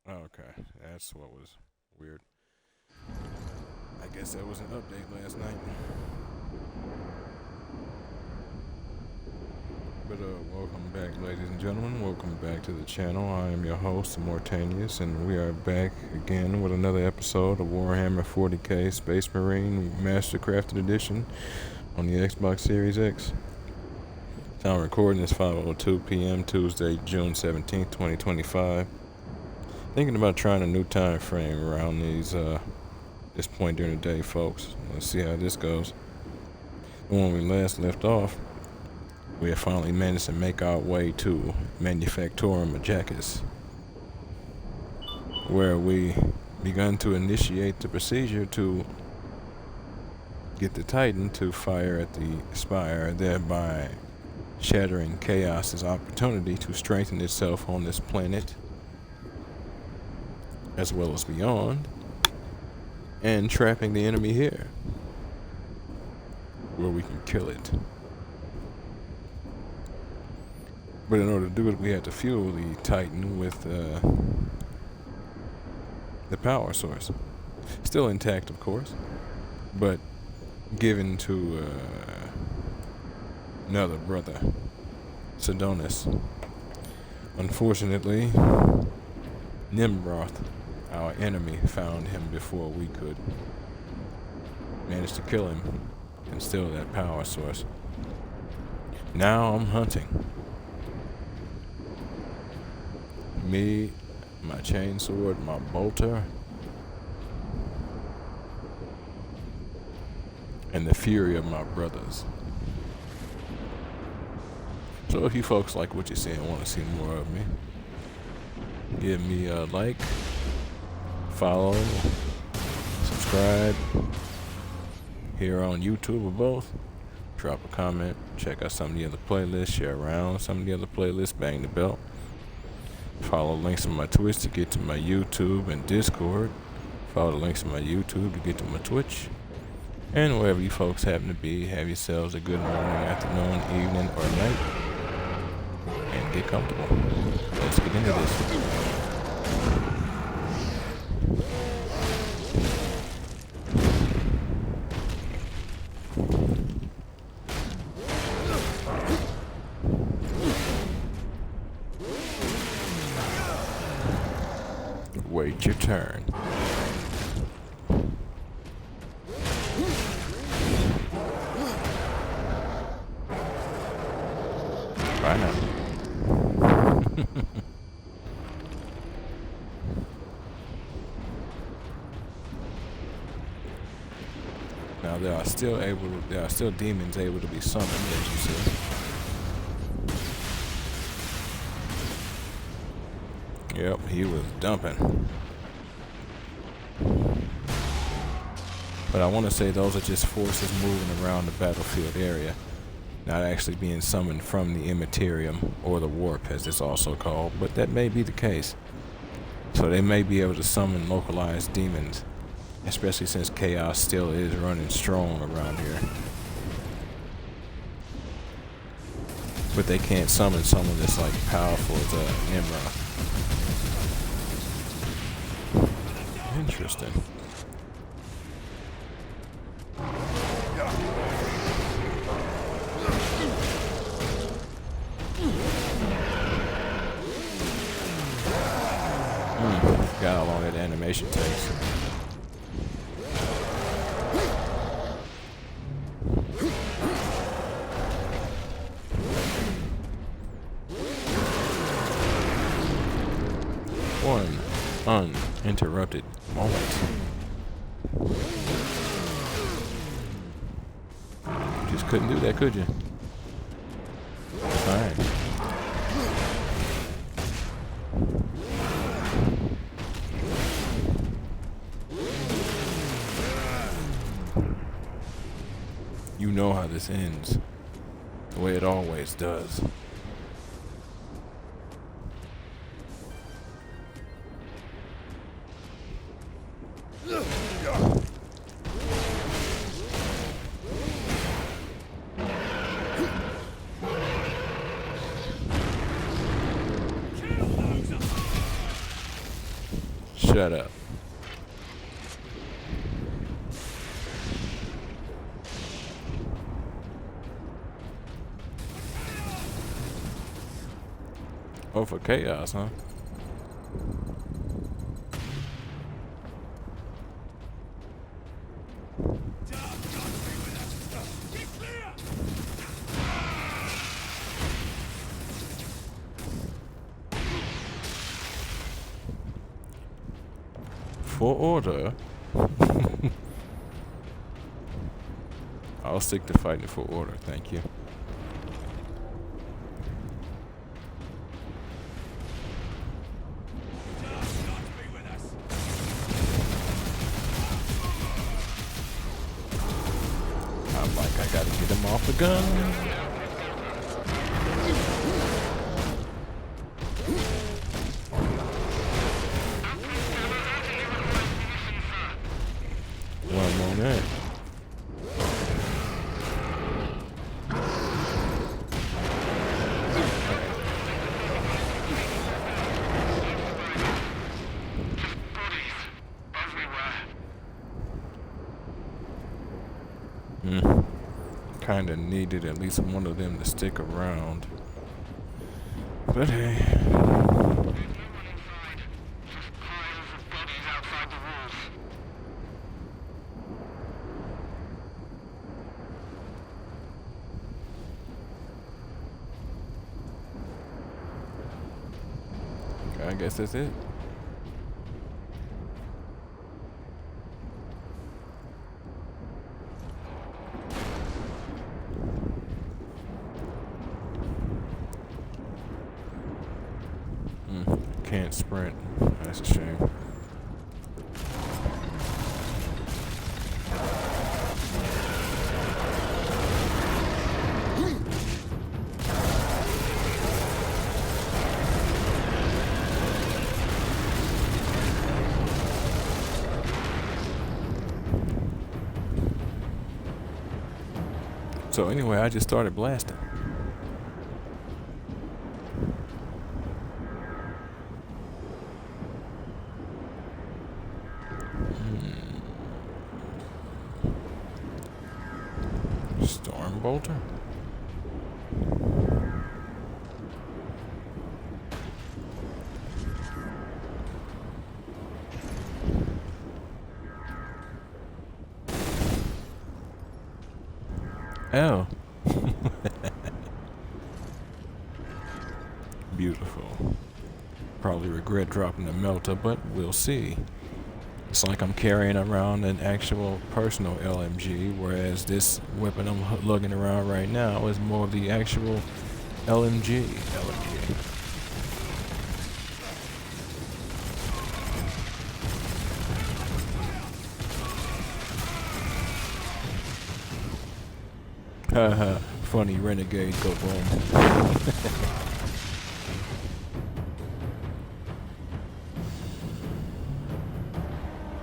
Okay, that's what was weird. I guess that was an update last night. But welcome back, ladies and gentlemen. Welcome back to the channel. I am your host, Mortanius, and we are back again with another episode of Warhammer 40k Space Marine Mastercrafted Edition on the Xbox Series X. Time recording is 5:02 p.m. Tuesday, June 17th, 2025. Thinking about trying a new time frame around this point during the day, folks. Let's see how this goes. When we last left off, we have finally managed to make our way to Manufactorum Majacis, where we begun to initiate the procedure to get the Titan to fire at the Spire, thereby shattering Chaos's opportunity to strengthen itself on this planet, as well as beyond, and trapping the enemy here, where we can kill it. But in order to do it, we had to fuel the Titan with the power source. Still intact, of course, but given to another brother, Sidonis. Unfortunately, Nemeroth, our enemy, found him before we could manage to kill him and steal that power source. Now I'm hunting. Me, my chainsword, my bolter, and the fury of my brothers. So if you folks like what you see and want to see more of me, give me a like, follow, subscribe here on YouTube or both. Drop a comment, check out some of the other playlists, share around some of the other playlists, bang the bell. Follow links on my Twitch to get to my YouTube and Discord. Follow the links on my YouTube to get to my Twitch. And wherever you folks happen to be, have yourselves a good morning, afternoon, evening, or night. And get comfortable. Let's get into this. Wait your turn. Bye now. Now there are still demons able to be summoned, as you see. Yep, he was dumping. But I want to say those are just forces moving around the battlefield area, not actually being summoned from the Immaterium, or the Warp as it's also called, but that may be the case. So they may be able to summon localized demons, especially since Chaos still is running strong around here. But they can't summon someone that's like powerful as Nemeroth. Interesting. Forgot how long that animation takes. One uninterrupted moment. You just couldn't do that, could you? Fine. You know how this ends, the way it always does. Shut up. Oh, for chaos, huh? For order. I'll stick to fighting for order, thank you. I'm like, I gotta get him off the gun. One moment. Kinda needed at least one of them to stick around. But hey. I guess that's it. Can't sprint. That's a shame. So anyway, I just started blasting. Storm bolter? Oh. Beautiful. Probably regret dropping the melter, but we'll see. It's like I'm carrying around an actual personal LMG, whereas this weapon I'm lugging around right now is more of the actual LMG. Haha, funny renegade go boom.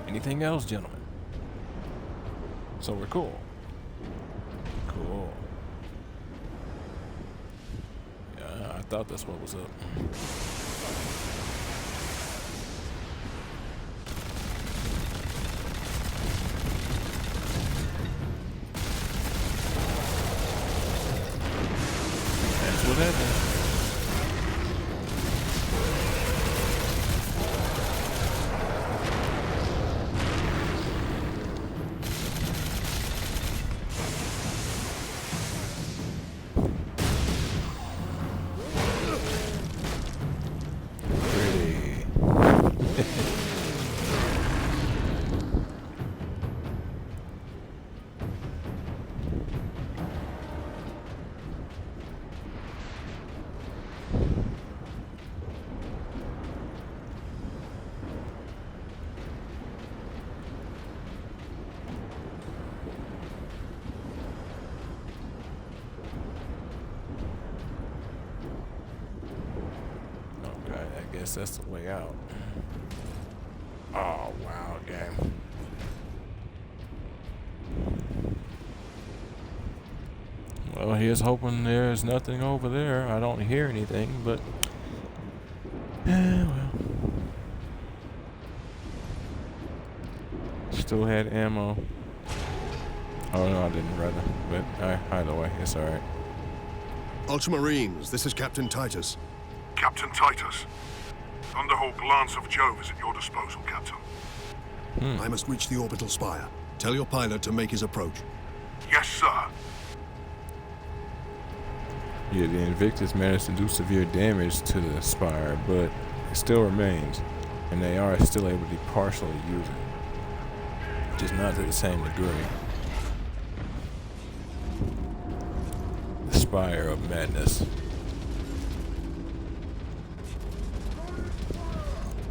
Anything else, gentlemen? So we're cool. Cool. Yeah, I thought that's what was up. That's what happened. I guess that's the way out. Oh, wow, game. Well, here's hoping there's nothing over there. I don't hear anything, but well. still had ammo. Oh no, I didn't, rather. But either way, it's alright. Ultramarines, this is Captain Titus. Captain Titus. Thunderhawk Lance of Jove is at your disposal, Captain. I must reach the orbital spire. Tell your pilot to make his approach. Yes, sir. Yeah, the Invictus managed to do severe damage to the spire, but it still remains, and they are still able to partially use it, just not to the same degree. The Spire of Madness.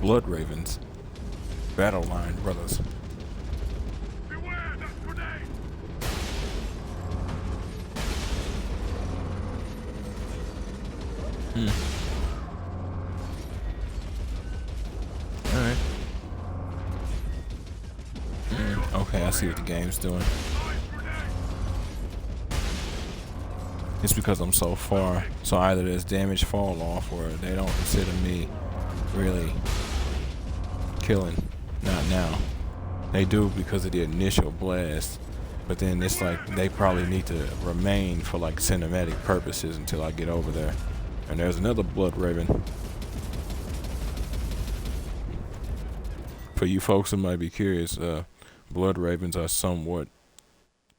Blood Ravens. Battle line brothers. Beware that grenade! Alright. Okay, I see what the game's doing. It's because I'm so far, so either there's damage fall off or they don't consider me really killing. Not now. They do because of the initial blast, but then it's like they probably need to remain for like cinematic purposes until I get over there. And there's another Blood Raven. For you folks who might be curious, Blood Ravens are somewhat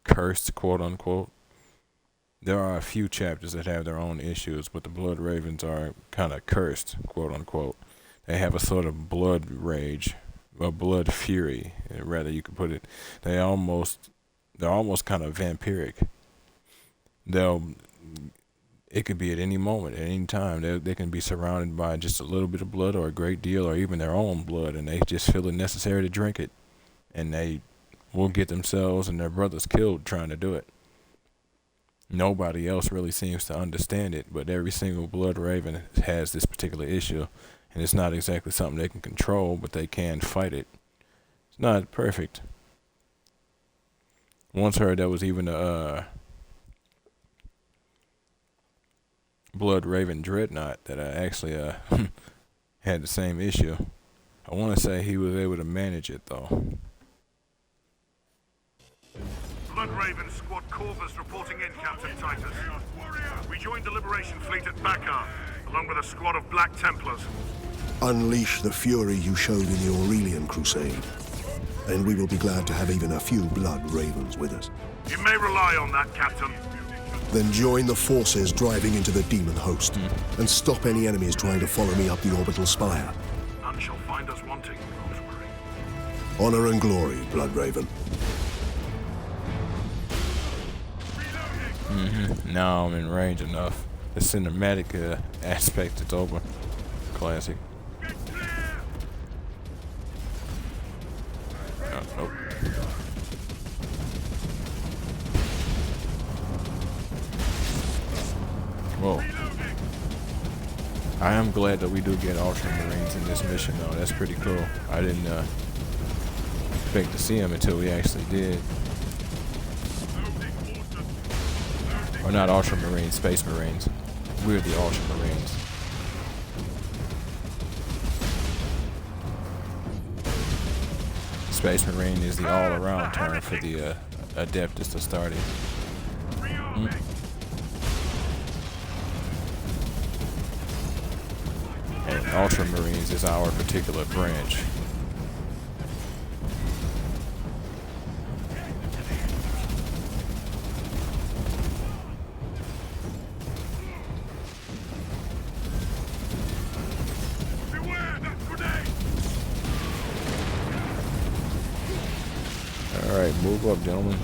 cursed, quote unquote. There are a few chapters that have their own issues, but the Blood Ravens are kind of cursed, quote unquote. They have a sort of blood rage, a blood fury, rather you could put it. They're almost kind of vampiric. It could be at any moment, at any time. They can be surrounded by just a little bit of blood or a great deal or even their own blood, and they just feel it necessary to drink it. And they will get themselves and their brothers killed trying to do it. Nobody else really seems to understand it, but every single Blood Raven has this particular issue, and it's not exactly something they can control, but they can fight it. It's not perfect. Once heard there was even a Blood Raven Dreadnought that actually had the same issue. I want to say he was able to manage it though. Blood Raven Squad Corvus reporting in, Captain Titus. We joined the Liberation Fleet at Bakar, along with a squad of Black Templars. Unleash the fury you showed in the Aurelian Crusade, and we will be glad to have even a few Blood Ravens with us. You may rely on that, Captain. Then join the forces driving into the demon host, and stop any enemies trying to follow me up the orbital spire. None shall find us wanting, Ultramarine. Honor and glory, Blood Raven. Now I'm in range enough. The cinematic aspect is over. Classic. Nope. Whoa. I am glad that we do get Ultramarines in this mission though. That's pretty cool. I didn't expect to see them until we actually did. Or not Ultramarines, Space Marines. We're the Ultramarines. Space Marine is the all-around term for the Adeptus Astartes. And Ultramarines is our particular branch. Alright, move up, gentlemen.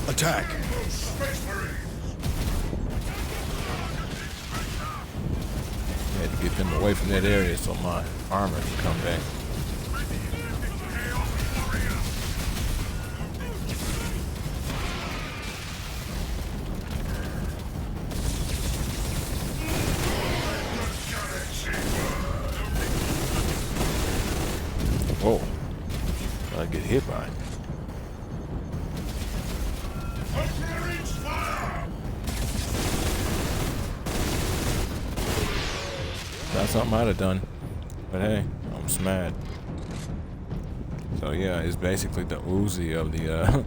Attack! Had to get them away from that area so my armor can come back. Whoa. I get hit by it. something I'd have done. But hey, I'm smart. So yeah, it's basically the Uzi of the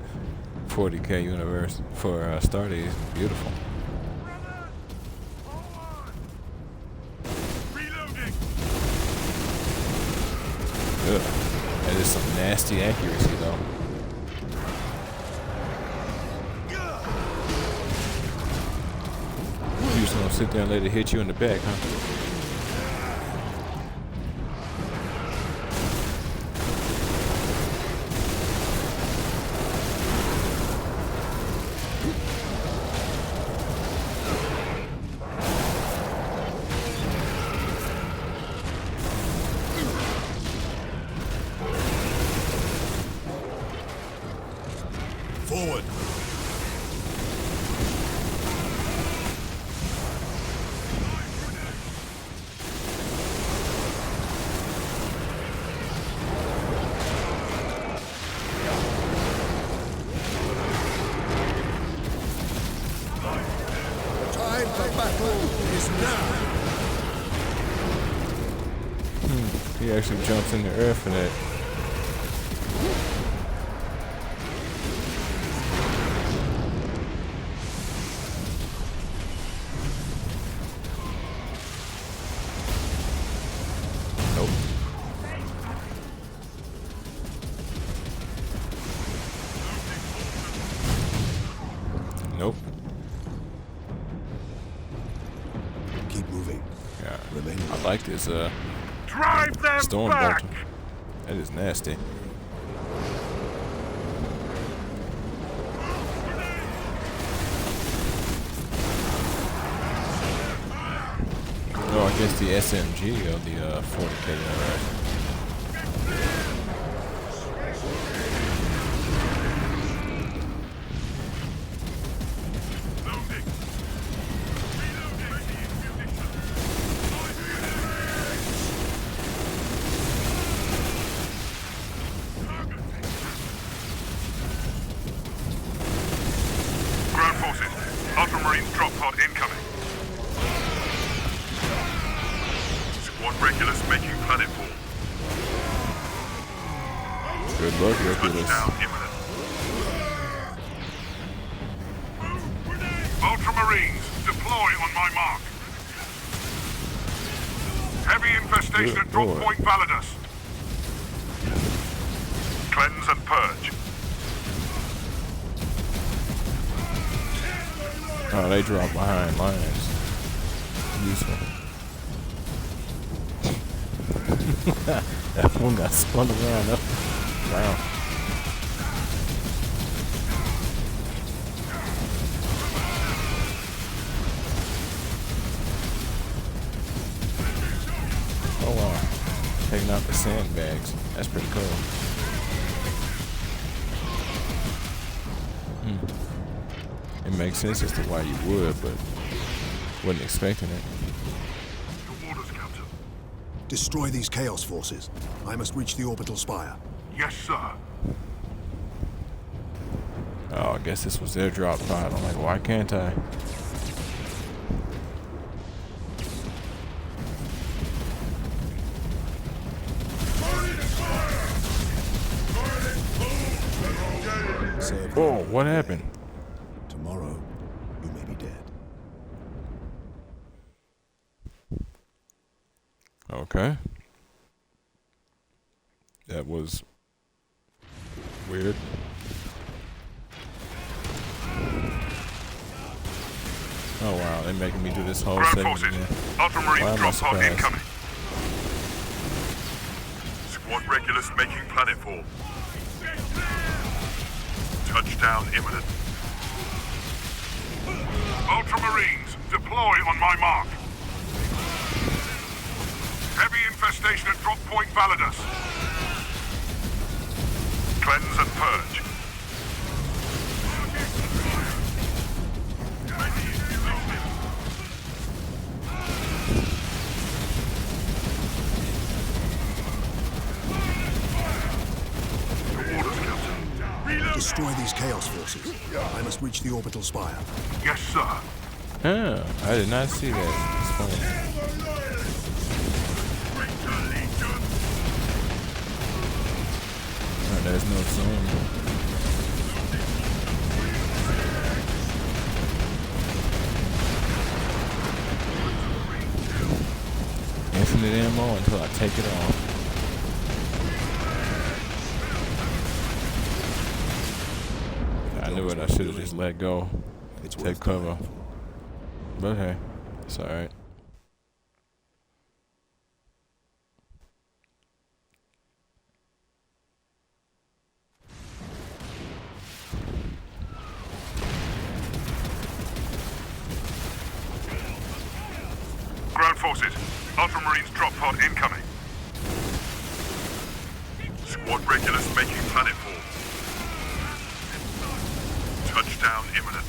40k universe for Stardate. Beautiful. Ugh. That is some nasty accuracy though. You just gonna sit there and let it hit you in the back, huh? Forward! Time for battle is now! He actually jumps in the air for that. Nope. Nope. Keep moving. Yeah. Remain I like this Drive them storm back! bolter. That is nasty. Oh, I guess the SMG of the 40k universe. Ground forces, Ultramarine drop pod incoming. Squad regulars making planetfall. Good luck, Regulus. Touchdown imminent. Ultramarines, deploy on my mark. Heavy infestation Good at drop Lord. point Validus. Cleanse and purge. Oh, they drop behind lines. Useful. That one got spun around up. Wow. Oh wow. Taking out the sandbags. That's pretty cool. It makes sense as to why you would, but wasn't expecting it. Your orders, Captain. Destroy these Chaos forces. I must reach the orbital spire. Yes, sir. Oh, I guess this was their drop pod. I'm like, why can't I? Save Oh, what happened? Tomorrow, you may be dead. Okay. That was weird. Oh wow, they're making me do this whole Ground segment forces, again. Ultramarine Why am I drop pod surprised? incoming. Squad regulars making planetfall. Touchdown imminent. Ultramarines, deploy on my mark. Heavy infestation at drop point Validus. Cleanse and purge. Your orders, Captain. Destroy these Chaos forces. I must reach the orbital spire. Yes, sir. Oh, I did not see that. It's funny. Oh, there's no zone. Infinite ammo until I take it off. I knew it. I should have just let go. It's Take worth cover. dying for. But hey, it's alright. Ground forces, Ultramarines drop pod incoming. Squad regulars making planetfall. Touchdown imminent.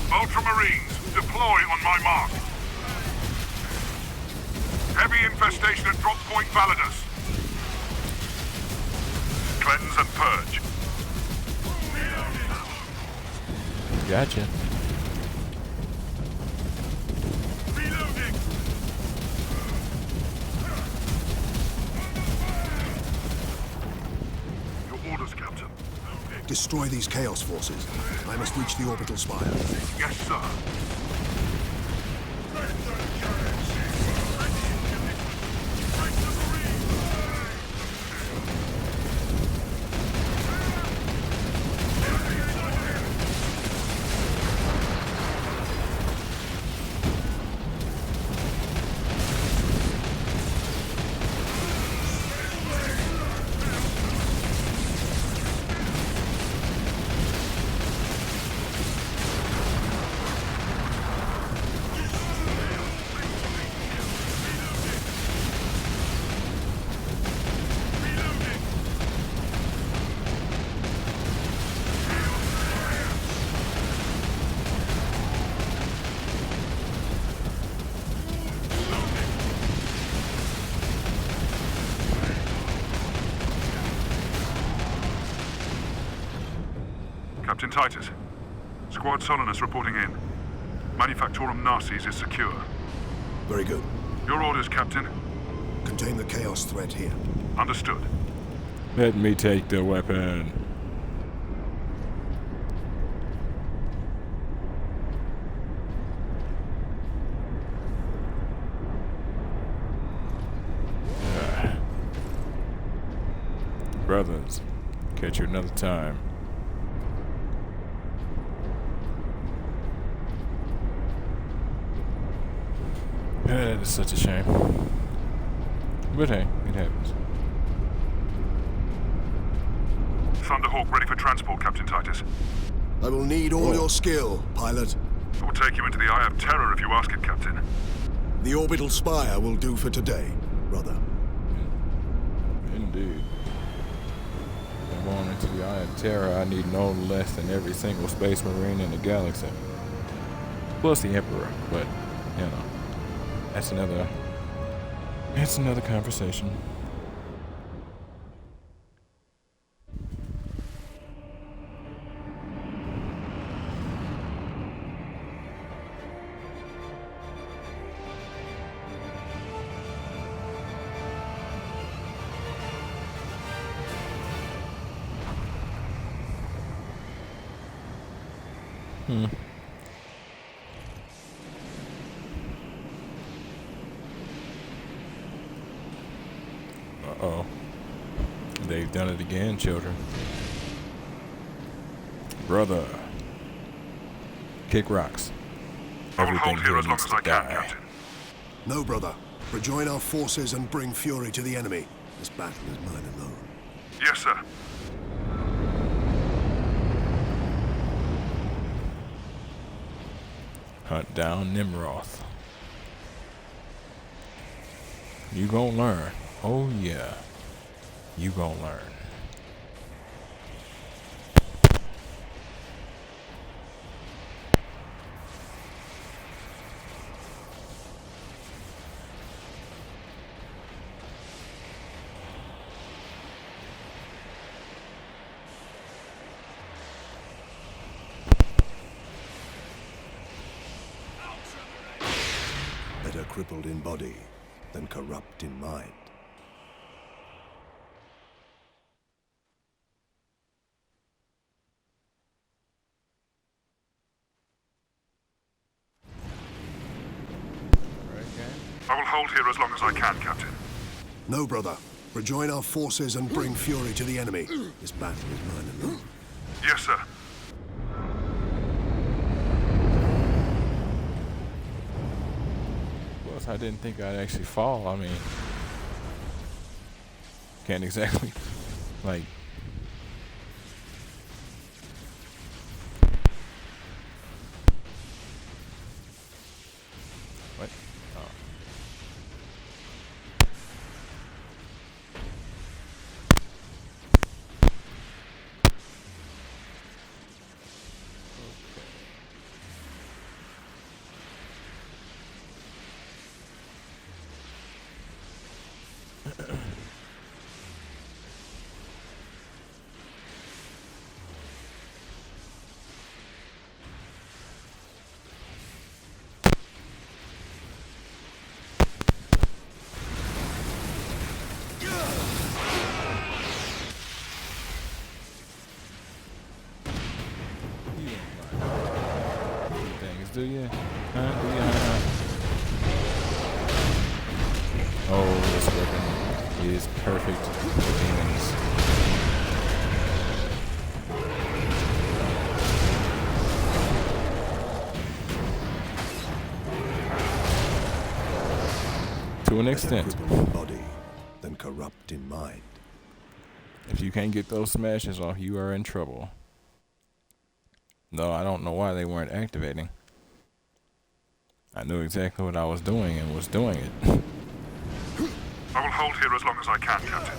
Ultramarines, deploy on my mark. Heavy infestation at drop point Validus. Cleanse and purge. Gotcha. Your orders, Captain. Destroy these Chaos forces. I must reach the orbital spire. Yes, sir. Captain Titus. Squad Solinus reporting in. Manufactorum Narses is secure. Very good. Your orders, Captain. Contain the Chaos threat here. Understood. Let me take the weapon. Brothers, catch you another time. That is such a shame. But hey, it happens. Thunderhawk ready for transport, Captain Titus. I will need all your skill, pilot. I will take you into the Eye of Terror if you ask it, Captain. The orbital spire will do for today, brother. Indeed. I'm going into the Eye of Terror. I need no less than every single Space Marine in the galaxy. Plus the Emperor, but, you know. That's another conversation. Uh-oh. They've done it again, children. Brother. Kick rocks. I will Everything hold here here as long needs as to I can, die. Captain. No, brother. Rejoin our forces and bring fury to the enemy. This battle is mine alone. Yes, sir. Hunt down Nemeroth. You gon' learn. Oh yeah. You gon' learn. Better crippled in body than corrupt in mind. will hold here as long as I can, Captain. No, brother. Rejoin our forces and bring fury to the enemy. This battle is mine alone. Yes, sir. Well, I didn't think I'd actually fall. I mean, can't exactly, like... What? Oh. Do you? Huh? Do you? Oh, this weapon is perfect for demons. To an extent. Cripple in body, then corrupt in mind. If you can't get those smashes off, you are in trouble. No, I don't know why they weren't activating. I knew exactly what I was doing and was doing it. I will hold here as long as I can, Captain.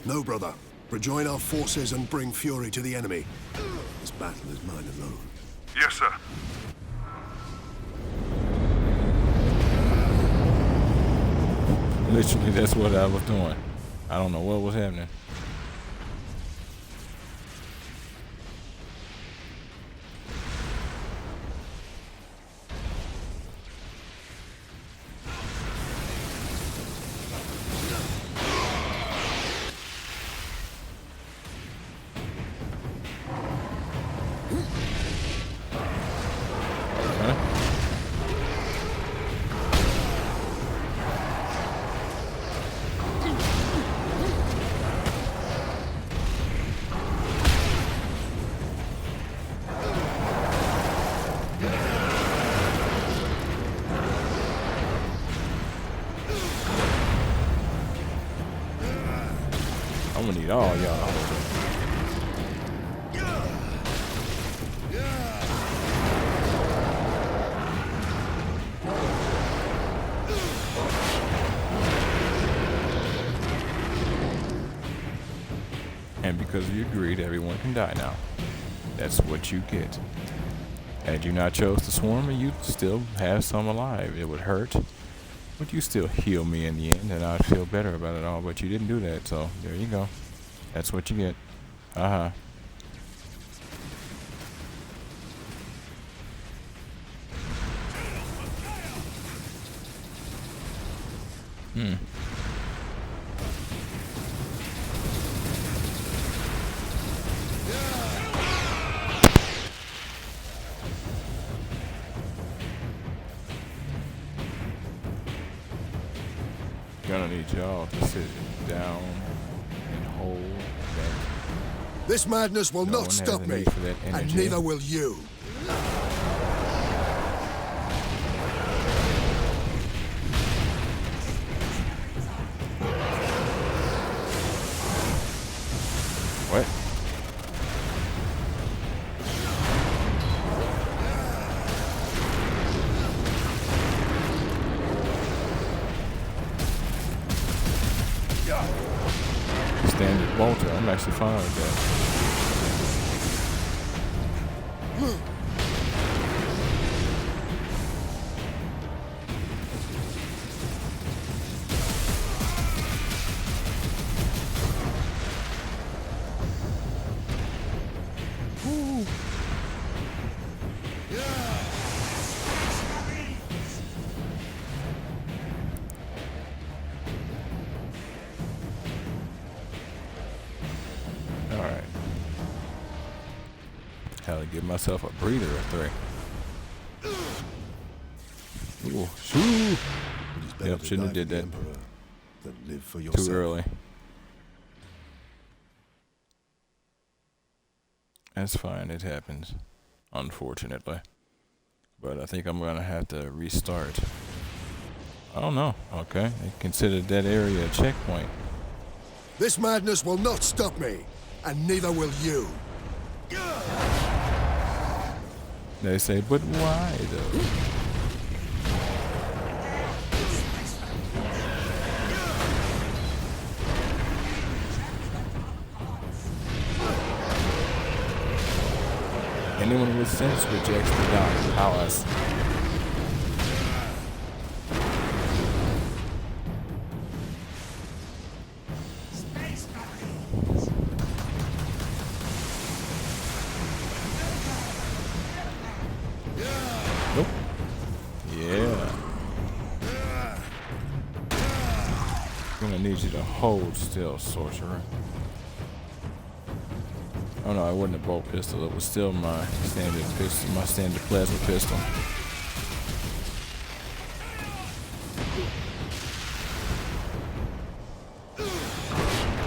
No, brother. Rejoin our forces and bring fury to the enemy. This battle is mine alone. Yes, sir. Literally, that's what I was doing. I don't know what was happening. I'm gonna need all y'all. And because of your greed, everyone can die now. That's what you get. Had you not chose to swarm me, you'd still have some alive. It would hurt, but you still heal me in the end, and I'd feel better about it all. But you didn't do that, so there you go. That's what you get. Uh-huh. Gonna need y'all to sit down and hold that. This madness will No one not has stop a me, need for that and energy. neither will you. What? Standard bolter. I'm actually fine with that. Alright. Had to give myself a breather or three. Ooh, shoo! It is better Yep, to shouldn't have die did for the that. Emperor than live for yourself. Too early. That's fine, it happens. Unfortunately. But I think I'm gonna have to restart. Oh no, okay. They considered that area a checkpoint. This madness will not stop me, and neither will you. They say, but why though? Anyone with sense rejects the dark powers. Nope. Yeah. Gonna need you to hold still, sorcerer. Oh no, it wasn't a bolt pistol. It was still my standard pistol, my standard plasma pistol.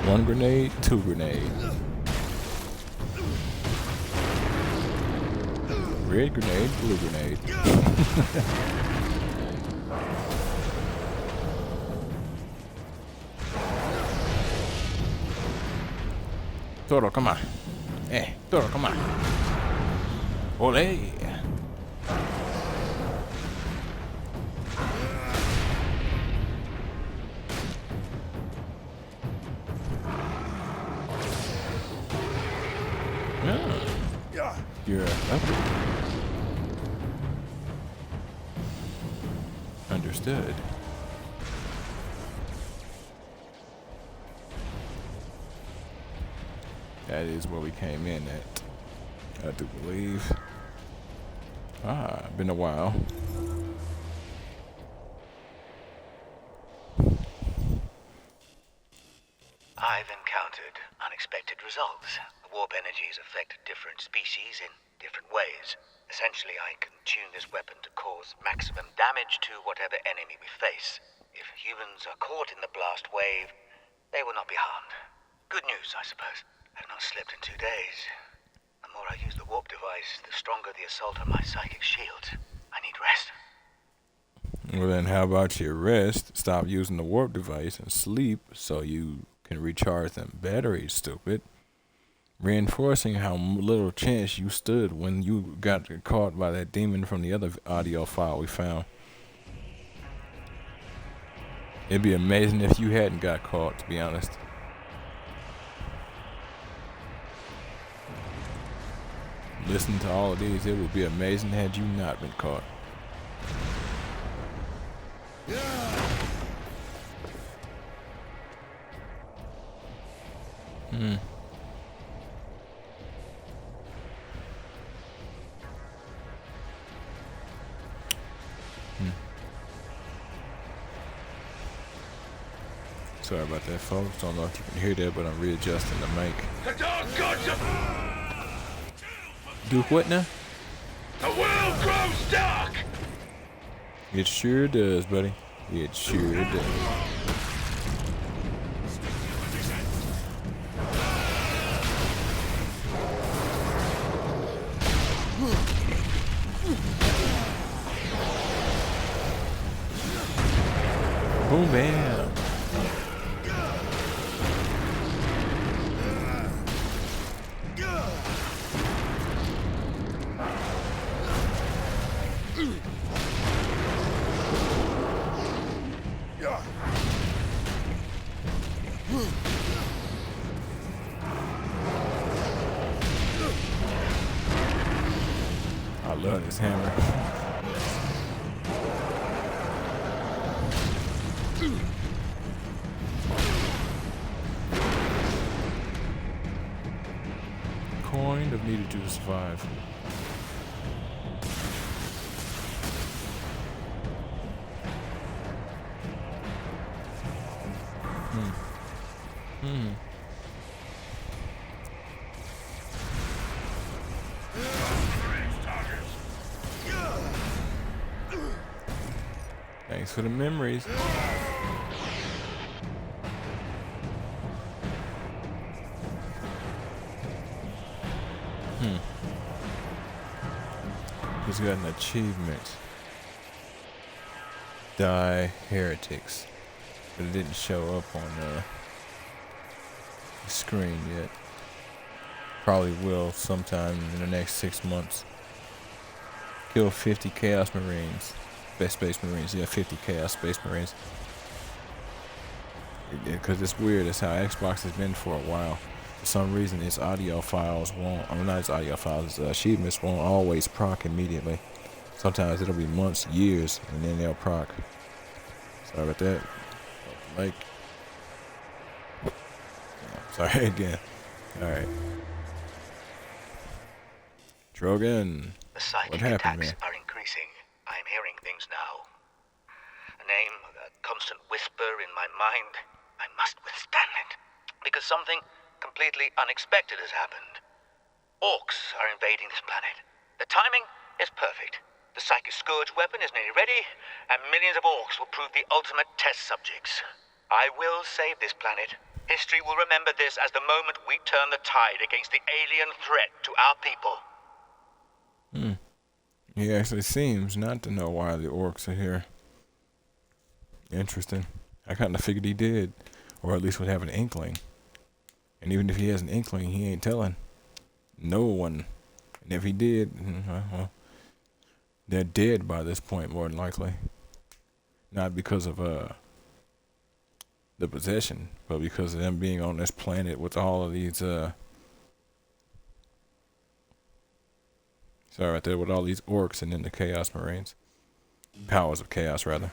One grenade, two grenade. Red grenade, blue grenade. Toro, come on. Toro, come on. Ole. Yeah. You're up. Understood. That is where we came in at, I do believe. Been a while. I've encountered unexpected results. The warp energies affect different species in different ways. Essentially, I can tune this weapon to cause maximum damage to whatever enemy we face. If humans are caught in the blast wave, they will not be harmed. Good news, I suppose. I've not slept in 2 days. The more I use the warp device, the stronger the assault on my psychic shield. I need rest. Well then, how about you rest, stop using the warp device, and sleep so you can recharge them batteries, stupid. Reinforcing how little chance you stood when you got caught by that demon from the other audio file we found. It'd be amazing if you hadn't got caught, to be honest. Listen to all of these, it would be amazing had you not been caught. Sorry about that, folks. Don't know if you can hear that, but I'm readjusting the mic. Do what now? The world grows dark! It sure does, buddy. It sure does. Boom, bam. I love this hammer. Coin of needed to survive. Thanks for the memories. He's got an achievement. Die heretics. But it didn't show up on the screen yet. Probably will sometime in the next 6 months. Kill 50 Chaos Marines. Best Space Marines. Yeah, 50 Chaos Space Marines. Because it's weird. It's how Xbox has been for a while. For some reason, its audio files won't, I mean, not its audio files, its achievements won't always proc immediately. Sometimes it'll be months, years, and then they'll proc. Sorry about that. Like, sorry again. Alright. Drogan. The psychic What happened, attacks man? are increasing. I'm hearing things now. A name, a constant whisper in my mind. I must withstand it. Because something completely unexpected has happened. Orcs are invading this planet. The timing is perfect. The Psychic Scourge weapon is nearly ready, and millions of orcs will prove the ultimate test subjects. I will save this planet. History will remember this as the moment we turn the tide against the alien threat to our people. He actually seems not to know why the orcs are here. Interesting. I kind of figured he did, or at least would have an inkling. And even if he has an inkling, he ain't telling no one. And if he did, well, they're dead by this point, more than likely. Not because of the possession, but because of them being on this planet with all of these sorry right there, with all these orcs and then the Chaos Marines. Powers of Chaos, rather.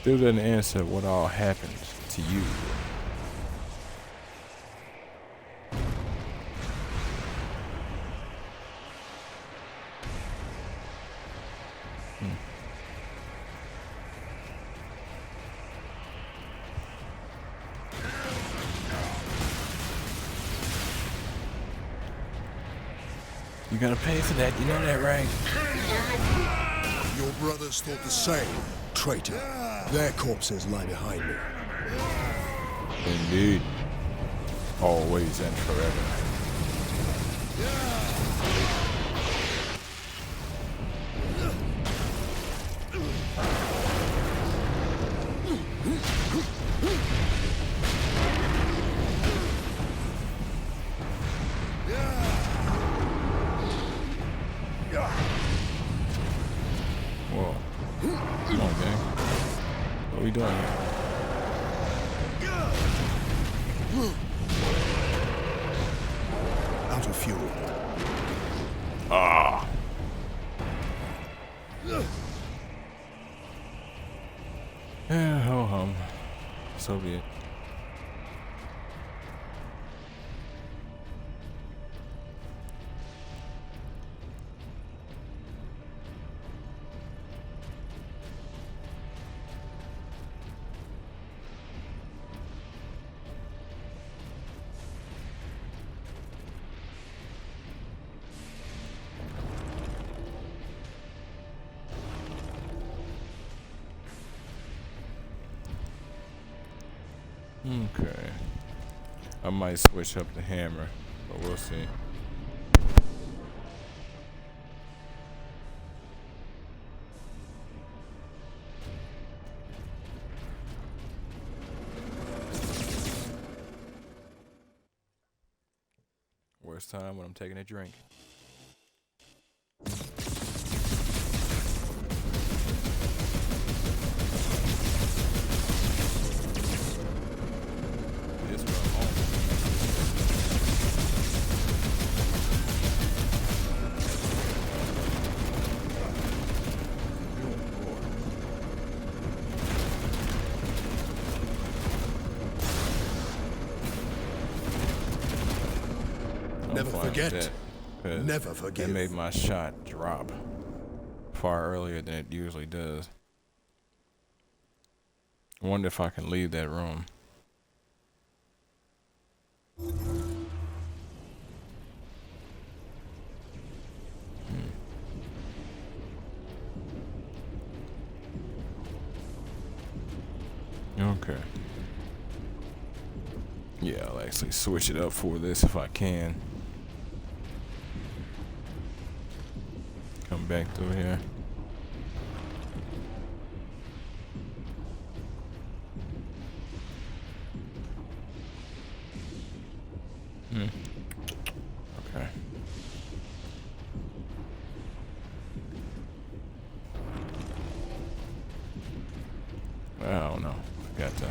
Still doesn't answer what all happened to you. You gotta pay for that, you know that, right? Your brothers thought the same, traitor. Their corpses lie behind me. Indeed. Always and forever. Whoa. Come on, gang. What are we doing here? Out of fuel. Ah. Yeah, ho hum. So be it. Okay. I might switch up the hammer, but we'll see. Worst time when I'm taking a drink. This one Never forget. Never forgive. It made my shot drop far earlier than it usually does. I wonder if I can leave that room. Okay. Yeah, I'll actually switch it up for this if I can. Come back through here. Okay. I don't know. I got to.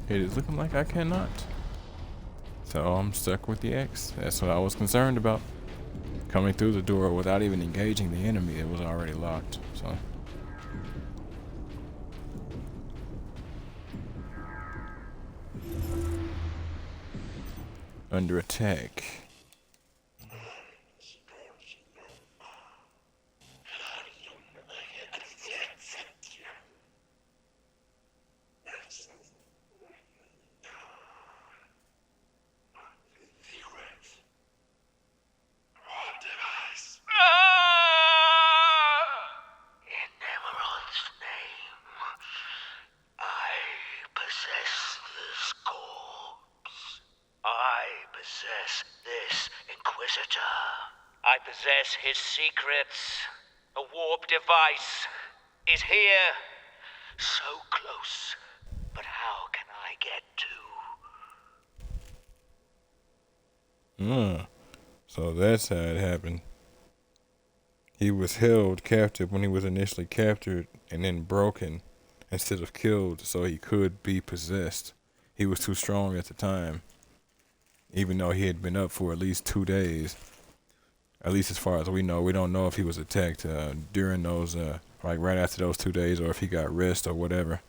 It is looking like I cannot. So I'm stuck with the X. That's what I was concerned about. Coming through the door without even engaging the enemy, it was already locked. So under attack. In Nemeroth's name, I possess this corpse. I possess this Inquisitor. I possess his secrets. A warp device is here. So close. But how can I get to? So that's how it happened. He was held captive when he was initially captured and then broken instead of killed so he could be possessed. He was too strong at the time, even though he had been up for at least 2 days. At least as far as we know. We don't know if he was attacked during those, like right after those 2 days, or if he got rest or whatever.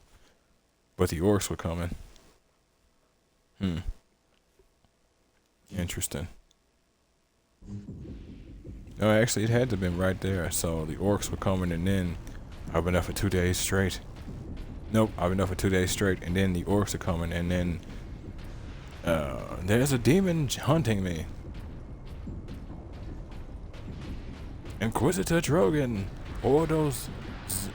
But the orcs were coming. Interesting. No, actually, it had to have been right there. So the orcs were coming, and then I've been up for 2 days straight. Nope, I've been up for 2 days straight, and then the orcs are coming, and then there's a demon hunting me. Inquisitor Drogon, Ordos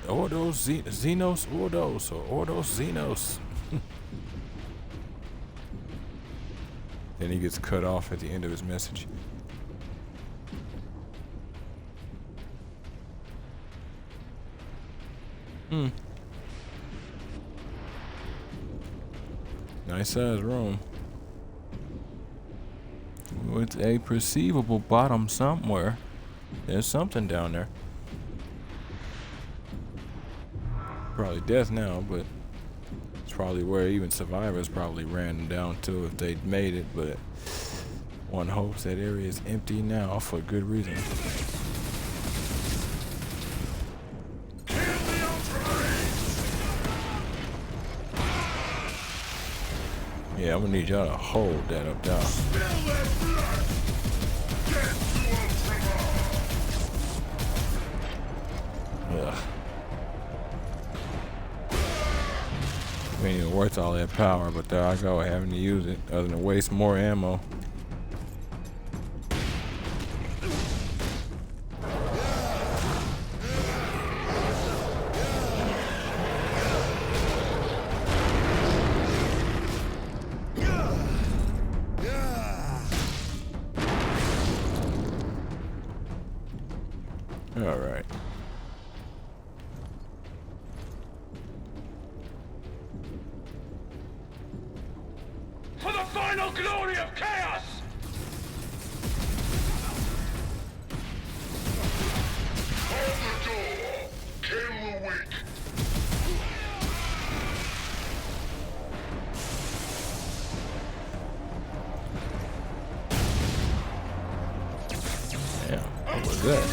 Xenos, or Ordos Xenos. Then he gets cut off at the end of his message. Nice size room. With a perceivable bottom somewhere. There's something down there. Probably death now, but it's probably where even survivors probably ran them down to if they'd made it, but one hopes that area is empty now for good reason. Yeah, I'm gonna need y'all to hold that up down. Ugh. Ain't even worth all that power, but there I go, having to use it, other than waste more ammo. All right. For the final glory of chaos! Hold the door! Kill the weak! Yeah, what was that?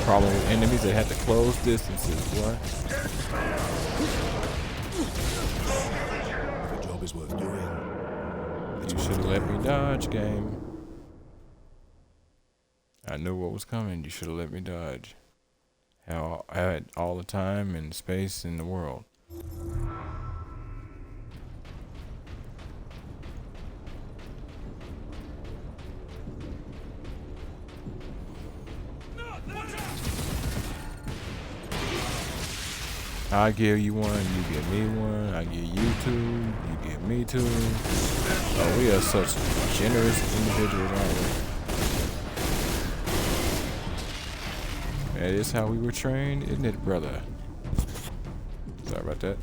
problem with enemies. They had to close distances, boy. If a job is worth doing, You should have let me dodge, game. I knew what was coming. You should have let me dodge. How I had all the time and space in the world. I give you one, you give me one. I give you two, you give me two. Oh, we are such generous individuals, aren't we? That is how we were trained, isn't it, brother? Sorry about that.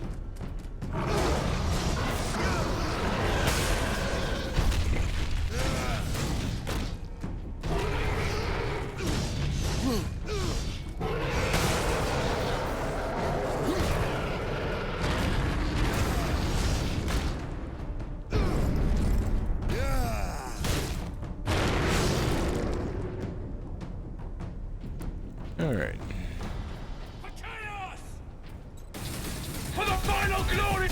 All right. For chaos! For the final glory!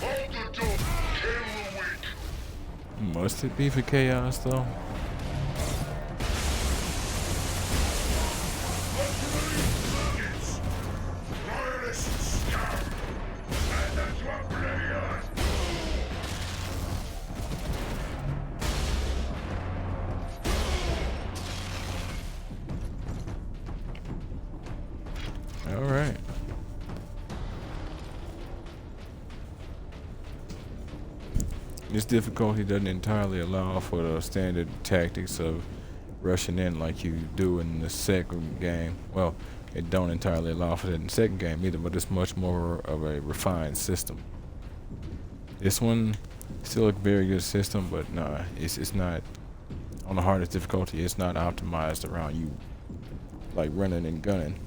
Hold the door! Kill the weak! Must it be for chaos, though? All right. This difficulty doesn't entirely allow for the standard tactics of rushing in like you do in the second game. Well, it don't entirely allow for that in the second game either, but it's much more of a refined system. This one still a very good system, but nah, it's not on the hardest difficulty. It's not optimized around you like running and gunning.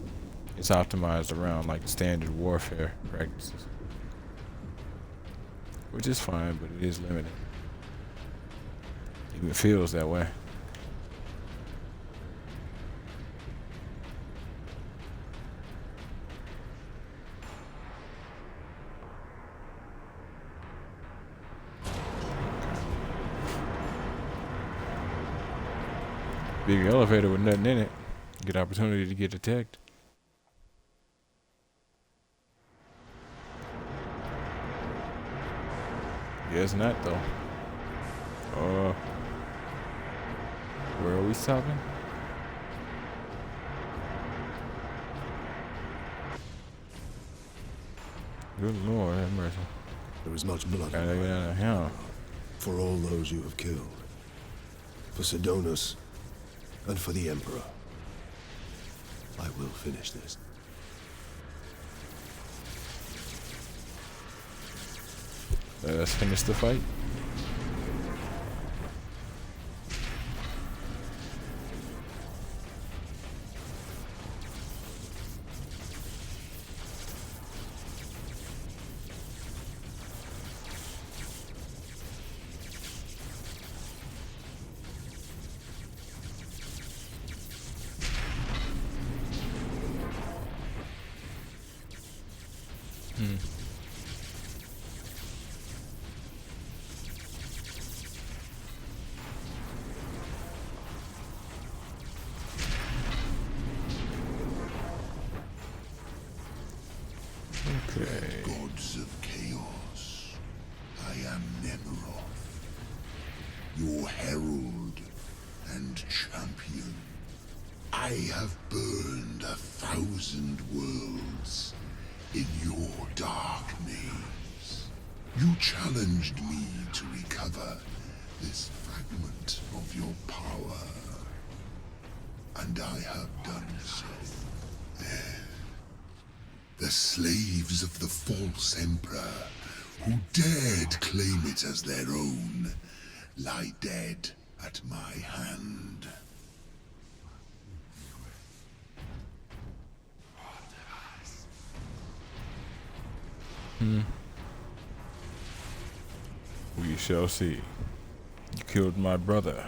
It's optimized around like standard warfare practices, which is fine, but it is limited. Even feels that way. Big elevator with nothing in it. Good opportunity to get attacked. Guess not though. Where are we stopping? Good Lord, have mercy. there is much blood Gotta get out of here. for all those you have killed, for Sidonus, and for the Emperor. I will finish this. Let us finish the fight. Okay. Gods of chaos, I am Nemeroth, your herald and champion. I have burned 1,000 worlds in your dark maze. You challenged me to recover this fragment of your power, and I have done so. The slaves of the false emperor, who dared claim it as their own, lie dead at my hand. We shall see. You killed my brother,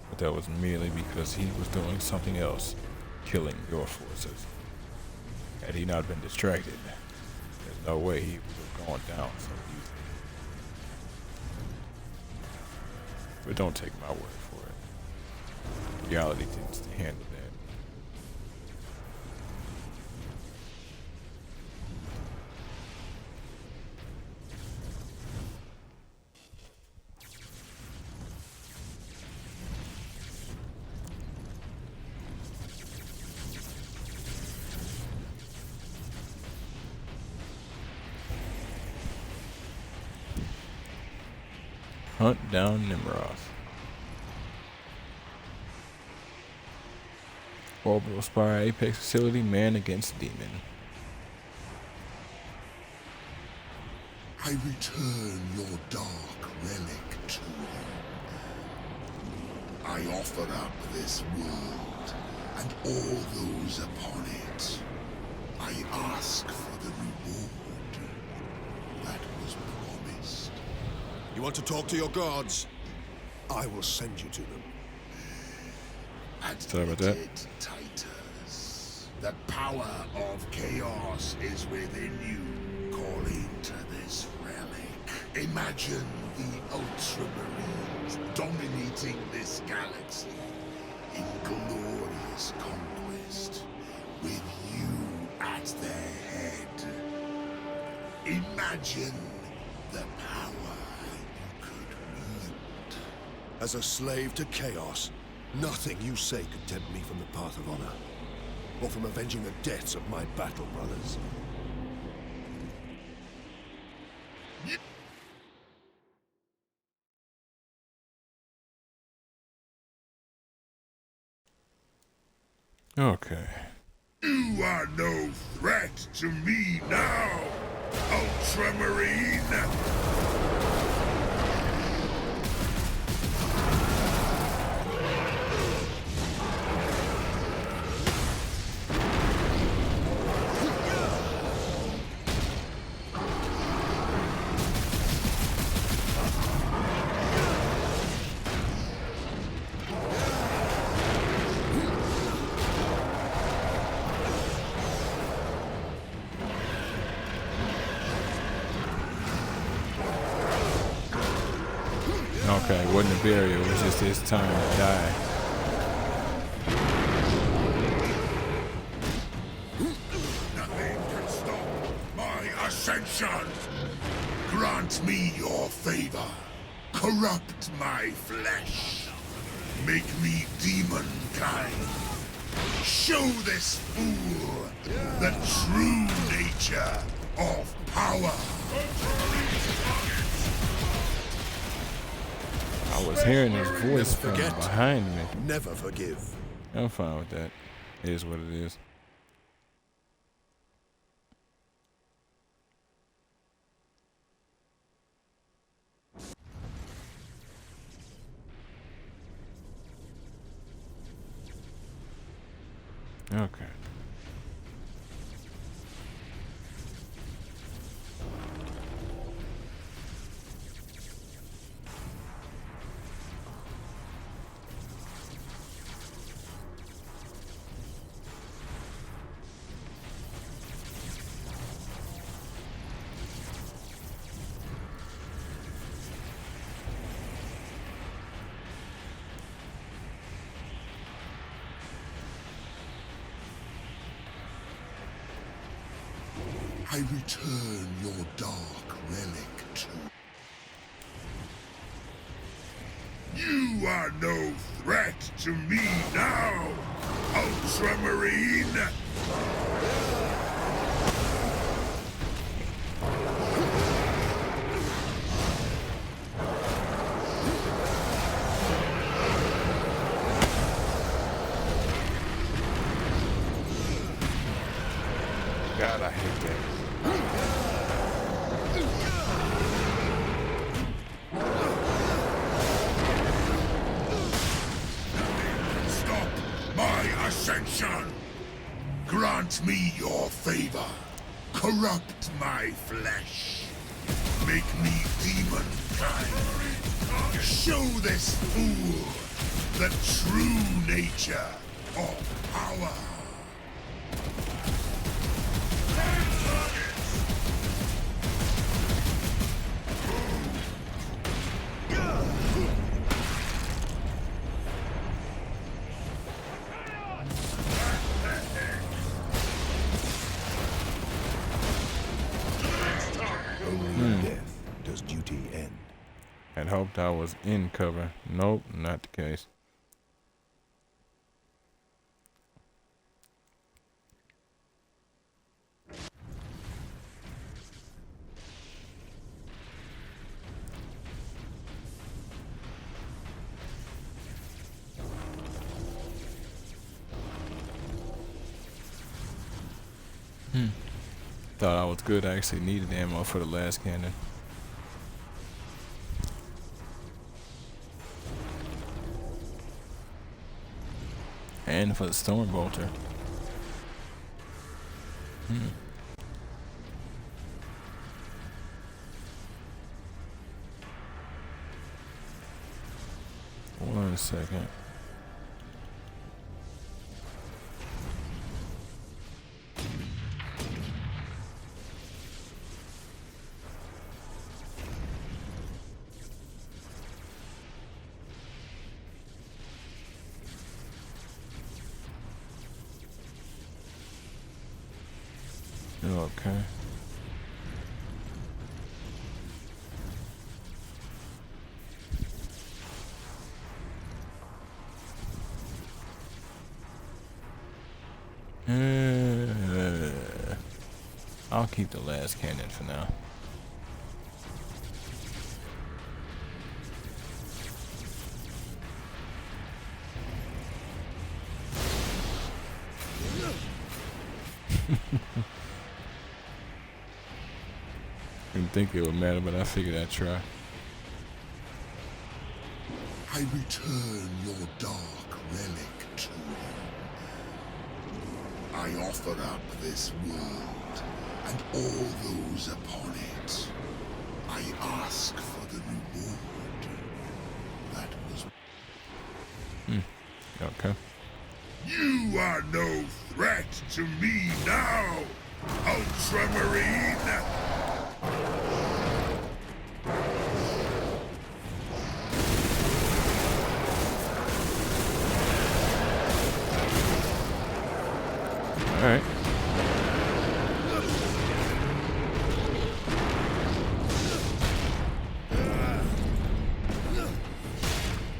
but that was merely because he was doing something else, killing your forces. Had he not been distracted, there's no way he would have gone down so easily. But don't take my word for it. Reality tends to handle that. Hunt down Nemeroth. Orbital Spire Apex Facility, man against demon. I return your dark relic to you. I offer up this world and all those upon it. I ask for the reward that was promised. You want to talk to your gods? I will send you to them. Sorry about that. Admitted, Titus. The power of chaos is within you, calling to this relic. Imagine the Ultramarines dominating this galaxy in glorious conquest, with you at their head. Imagine the power you could wield. As a slave to chaos, nothing you say could tempt me from the path of honor, or from avenging the deaths of my battle brothers. Okay. You are no threat to me now, Ultramarine! Okay, it wasn't a barrier, it was just his time to die. Nothing can stop my ascension! Grant me your favor. Corrupt my flesh. Make me demon-kind. Show this fool the true nature of power. I was hearing his voice from forget. behind me. Never forgive. I'm fine with that. It is what it is. Okay. I return your dark relic to you. You are no threat to me now, Ultramarine! God, I hate that. Stop my ascension! Grant me your favor. Corrupt my flesh. Make me demon kind. Show this fool the true nature of power. Only in death does duty end. Had hoped I was in cover. Nope, not the case. Thought I was good. I actually needed ammo for the last cannon. And for the storm bolter. One second. Okay. I'll keep the last cannon for now. Didn't think it would matter, but I figured I'd try. I return your dark relic to you. I offer up this world and all those upon it. I ask for the reward. That was... Okay. You are no threat to me now, Ultramarine! Alright.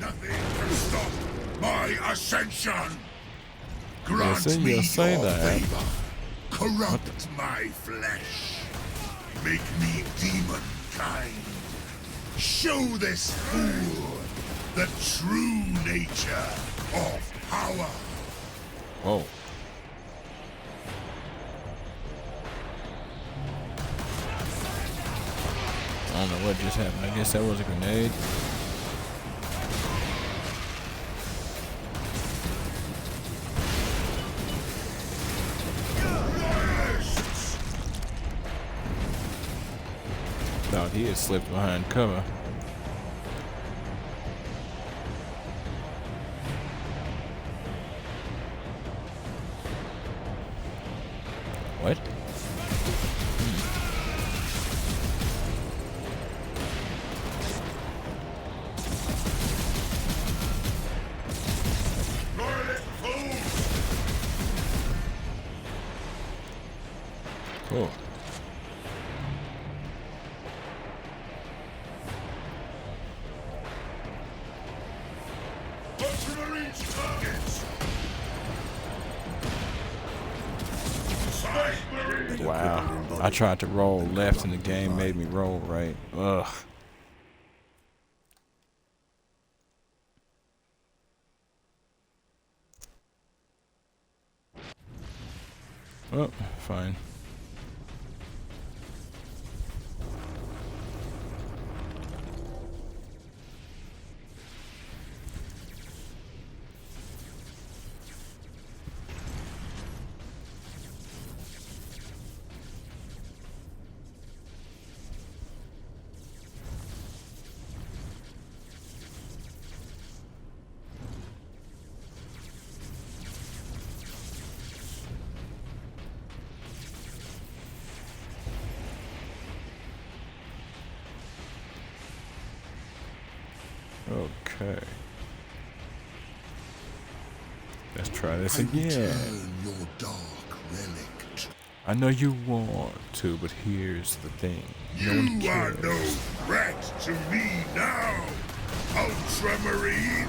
Nothing can stop my ascension! Grant Yes, me you'll say your that. favor. Corrupt my flesh. Make me demon kind. Show this fool the true nature of power. Whoa. I don't know what just happened. I guess that was a grenade. Thought he had slipped behind cover. What? Cool. Ultramarines targets. Wow. I tried to roll left and the game made me roll right. Ugh. Oh, fine. Okay. Let's try this I again. return your dark relic. I know you want to, but here's the thing. No one You are cares. no threat to me now, Ultramarine!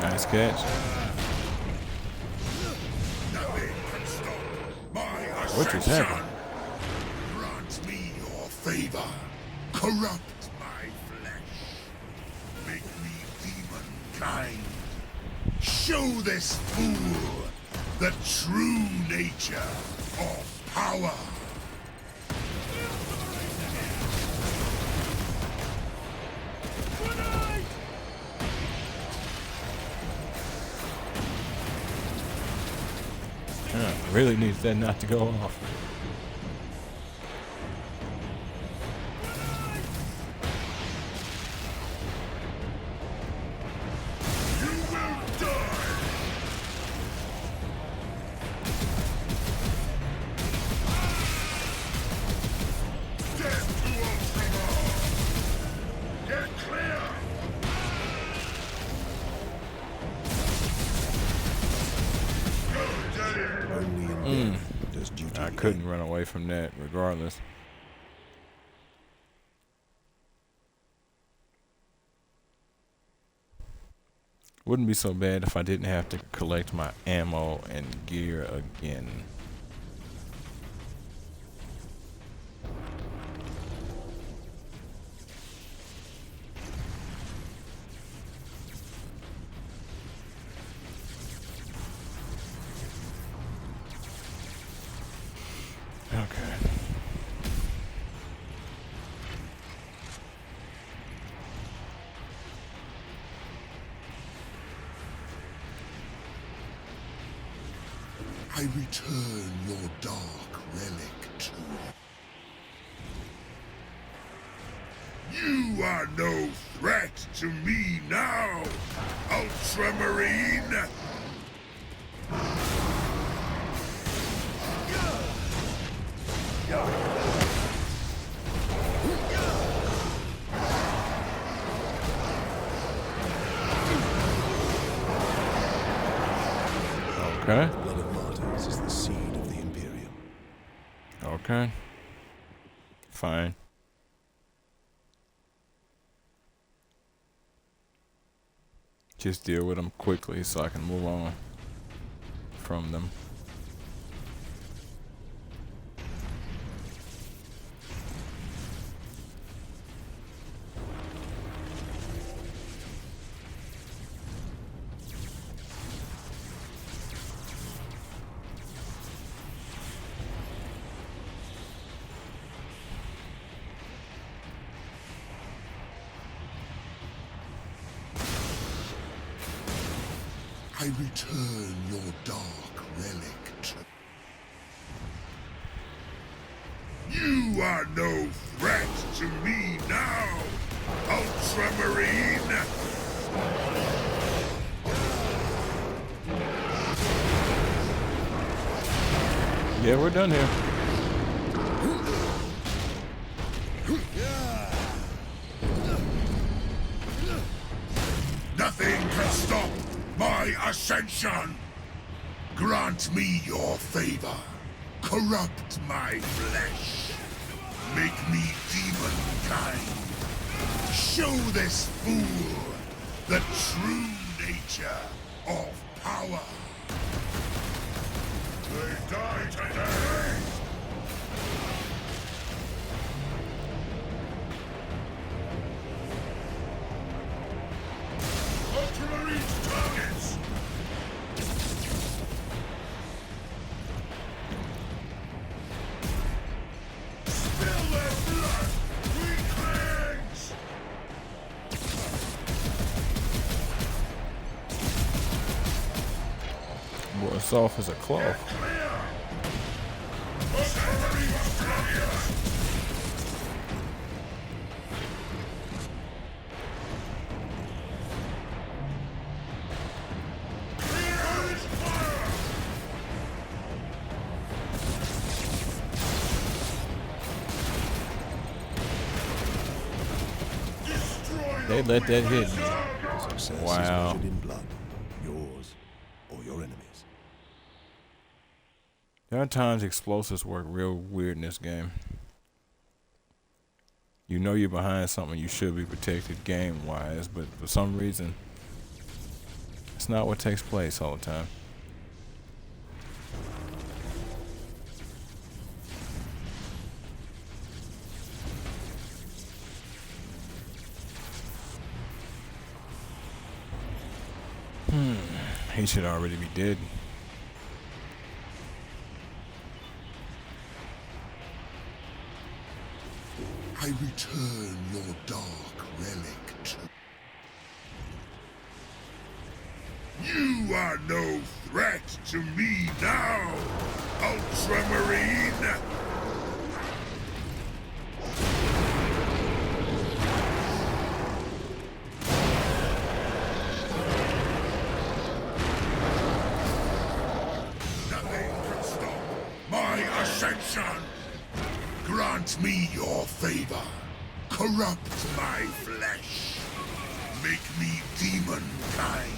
Nice catch. Nothing can stop my What just ascension. happened? Grant me your favor. Corrupt my flesh. Make me demon-kind. Show this fool the true nature of power. Yeah, really needs that not to go off. You will die. Death to Ultramar. Get clear. Go, Daddy. Only in death does duty I begin. couldn't run away from that regardless. Wouldn't be so bad if I didn't have to collect my ammo and gear again. Okay. I return your dark relic to you. You are no threat to me now, Ultramarine! Okay. The blood of martyrs is the seed of the Imperium. Okay. Fine. Just deal with them quickly so I can move on from them. I return your dark relic to you. Are no threat to me now, Ultramarine! Yeah, we're done here. Nothing can stop my ascension! Grant me your favor. Corrupt my flesh. Make me demon-kind. Show this fool the true nature of power. They die today! Ultramarine's targets! Spill their Boy, soft as a cloth. They let that hit me. Success Wow. is measured in blood, yours or your enemies. There are times explosives work real weird in this game. You know you're behind something, you should be protected game-wise, but for some reason, it's not what takes place all the time. He should already be dead. I return your dark relic to... You are no threat to me now, Ultramarine! Nothing can stop my ascension! Grant me your favor. Corrupt my flesh. Make me demon kind.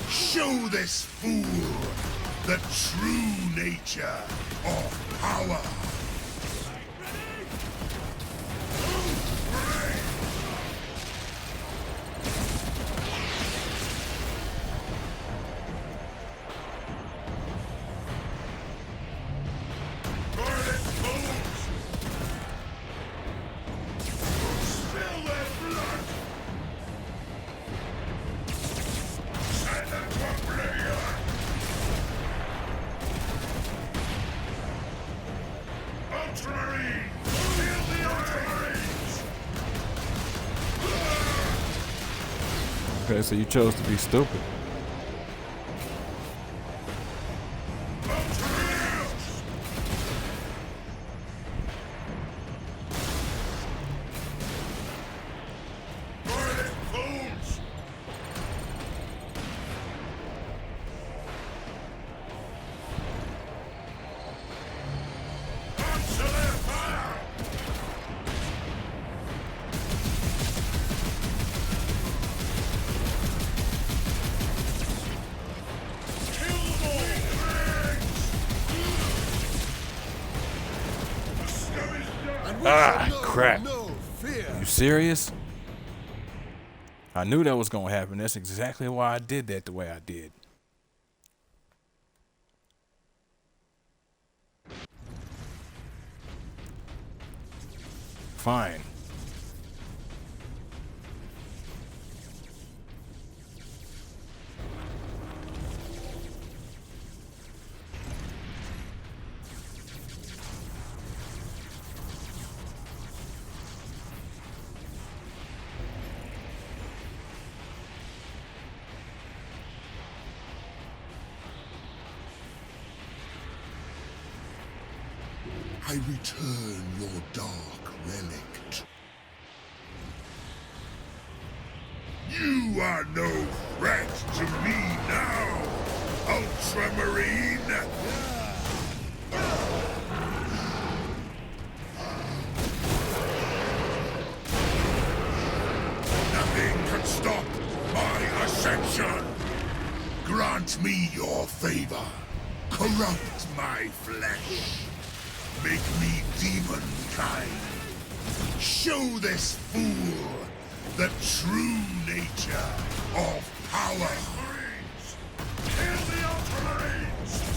Show this fool the true nature of power. Okay, so you chose to be stupid. Ah, crap. No fear. You serious? I knew that was gonna happen. That's exactly why I did that the way I did. Fine. I return your dark relic. You are no threat to me now, Ultramarine! Nothing can stop my ascension! Grant me your favor. Corrupt my flesh. Make me demon kind. Show this fool the true nature of power. Kill the Ultramarines!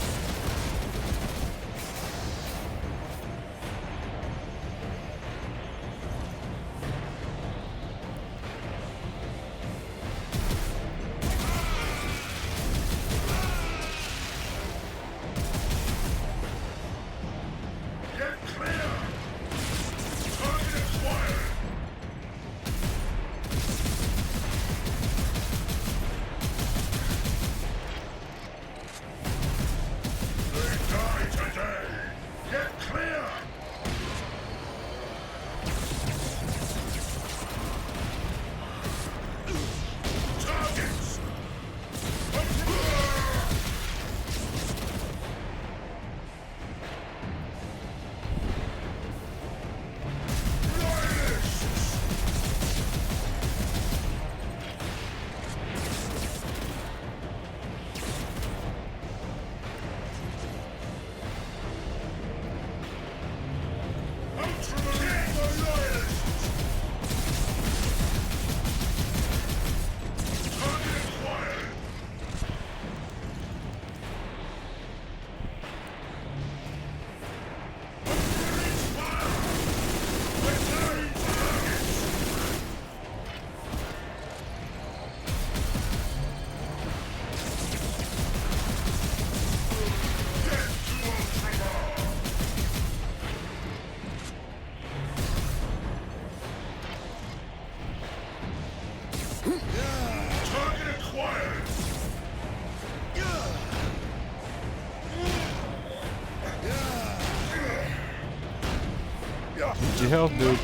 health, dude.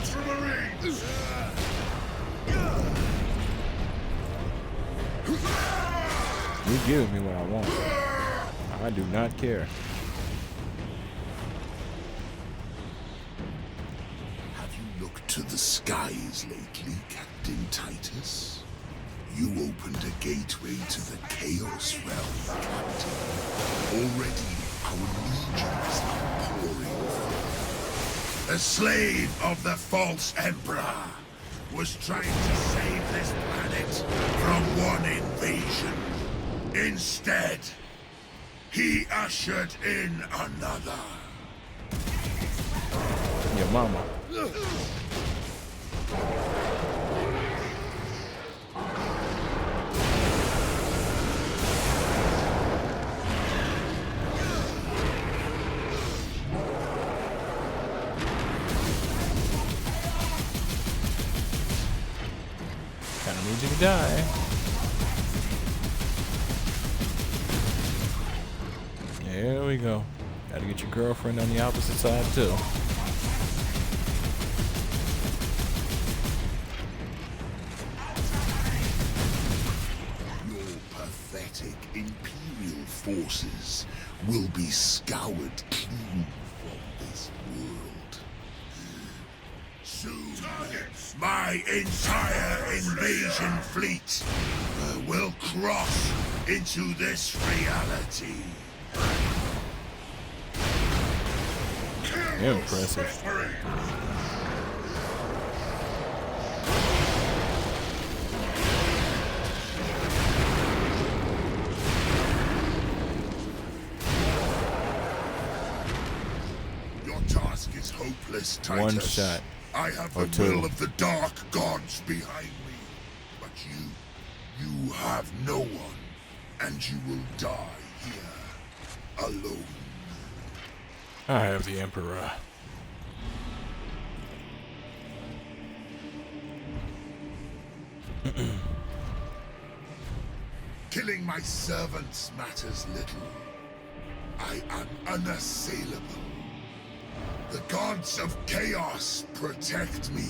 You giving me what I want. I do not care. Have you looked to the skies lately, Captain Titus? You opened a gateway to the Chaos Realm, Captain. Already, our legions are pouring forth. The slave of the false Emperor was trying to save this planet from one invasion. Instead, he ushered in another. Your mama. Kinda need you to die. There we go. Gotta get your girlfriend on the opposite side too. Your pathetic Imperial forces will be scoured clean from this world. Soon, my entire invasion fleet will cross into this reality. Impressive. Your task is hopeless, Titus. One shot. I have Or the two. will of the Dark Gods behind me. But you have no one. And you will die here, alone. I have the Emperor. Killing my servants matters little. I am unassailable. The gods of chaos protect me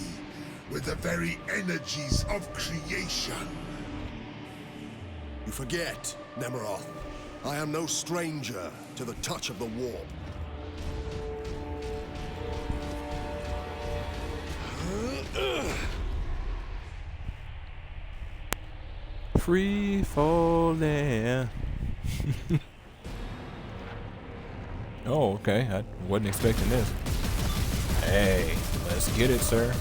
with the very energies of creation. You forget, Nemeroth. I am no stranger to the touch of the warp. Free falling. Oh, okay. I wasn't expecting this. Hey, let's get it, sir.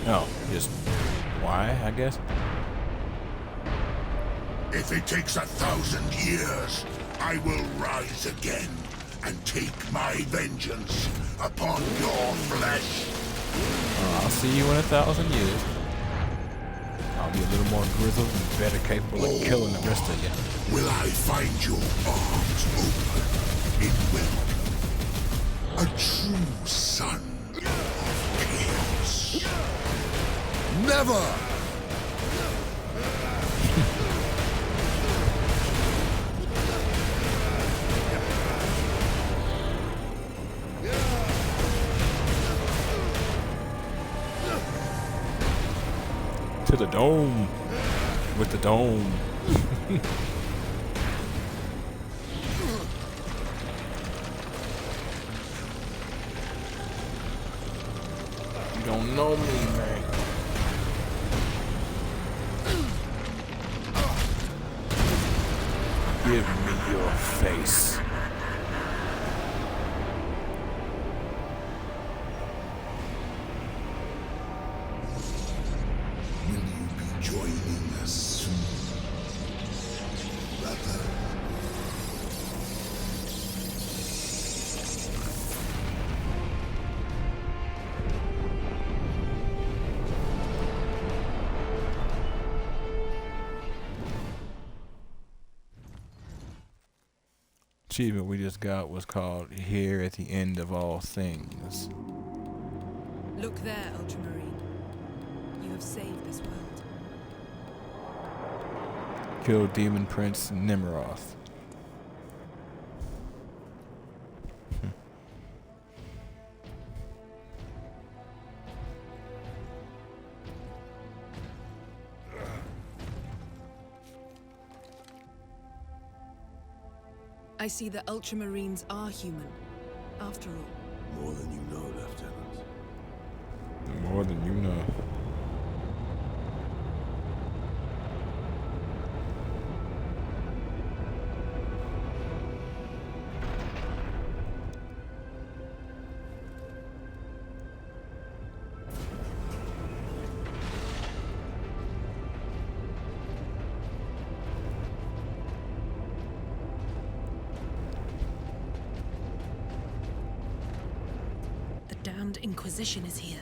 Oh, just why, I guess. If it takes 1,000 years, I will rise again and take my vengeance upon your flesh. I'll see you in 1,000 years. I'll be a little more grizzled and better capable of killing the rest of you. Will I find your arms open in welcome? A true son of chaos. Never! To the dome. With the dome. You don't know me, man. Give me your face. Will you be joining us soon, brother? Achievement we just got was called Here at the End of All Things. Look there, Ultramarine. You have saved this world. Kill Demon Prince Nemeroth. I see the Ultramarines are human, after all. More than you know, Lieutenant. More than you know. The damned Inquisition is here.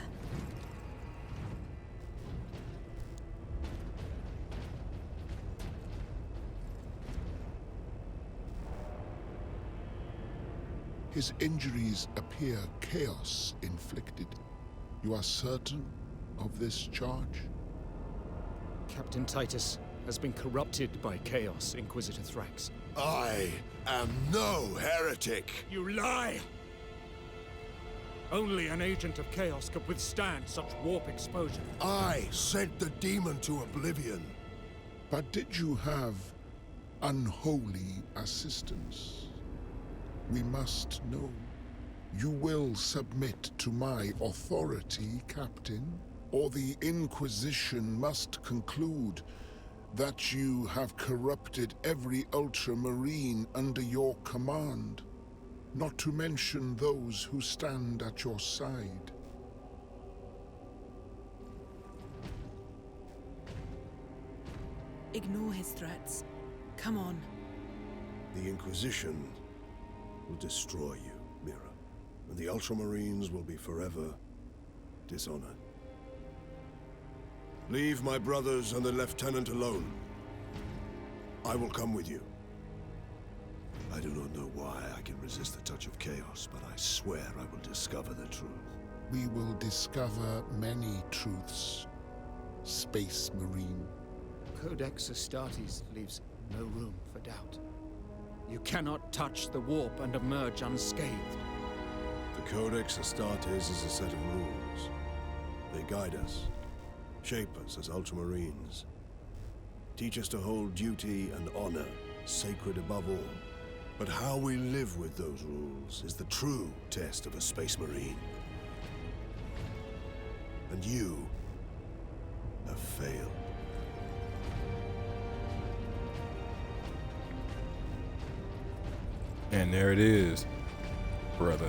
His injuries appear chaos inflicted. You are certain of this charge? Captain Titus has been corrupted by chaos, Inquisitor Thrax. I am no heretic! You lie! Only an agent of chaos could withstand such warp exposure. I sent the demon to oblivion. But did you have unholy assistance? We must know. You will submit to my authority, Captain, or the Inquisition must conclude that you have corrupted every Ultramarine under your command, not to mention those who stand at your side. Ignore his threats. Come on. The Inquisition will destroy you, Mira, and the Ultramarines will be forever dishonored. Leave my brothers and the Lieutenant alone. I will come with you. I do not know why I can resist the touch of chaos, but I swear I will discover the truth. We will discover many truths, Space Marine. Codex Astartes leaves no room for doubt. You cannot touch the warp and emerge unscathed. The Codex Astartes is a set of rules. They guide us, shape us as Ultramarines, teach us to hold duty and honor sacred above all. But how we live with those rules is the true test of a Space Marine. And you have failed. And there it is, brother.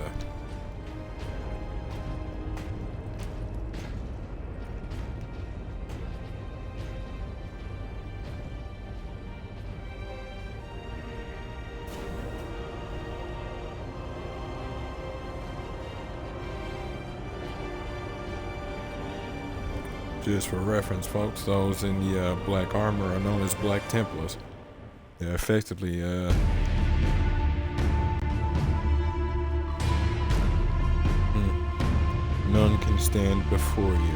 Just for reference, folks, those in the black armor are known as Black Templars. They're effectively none can stand before you.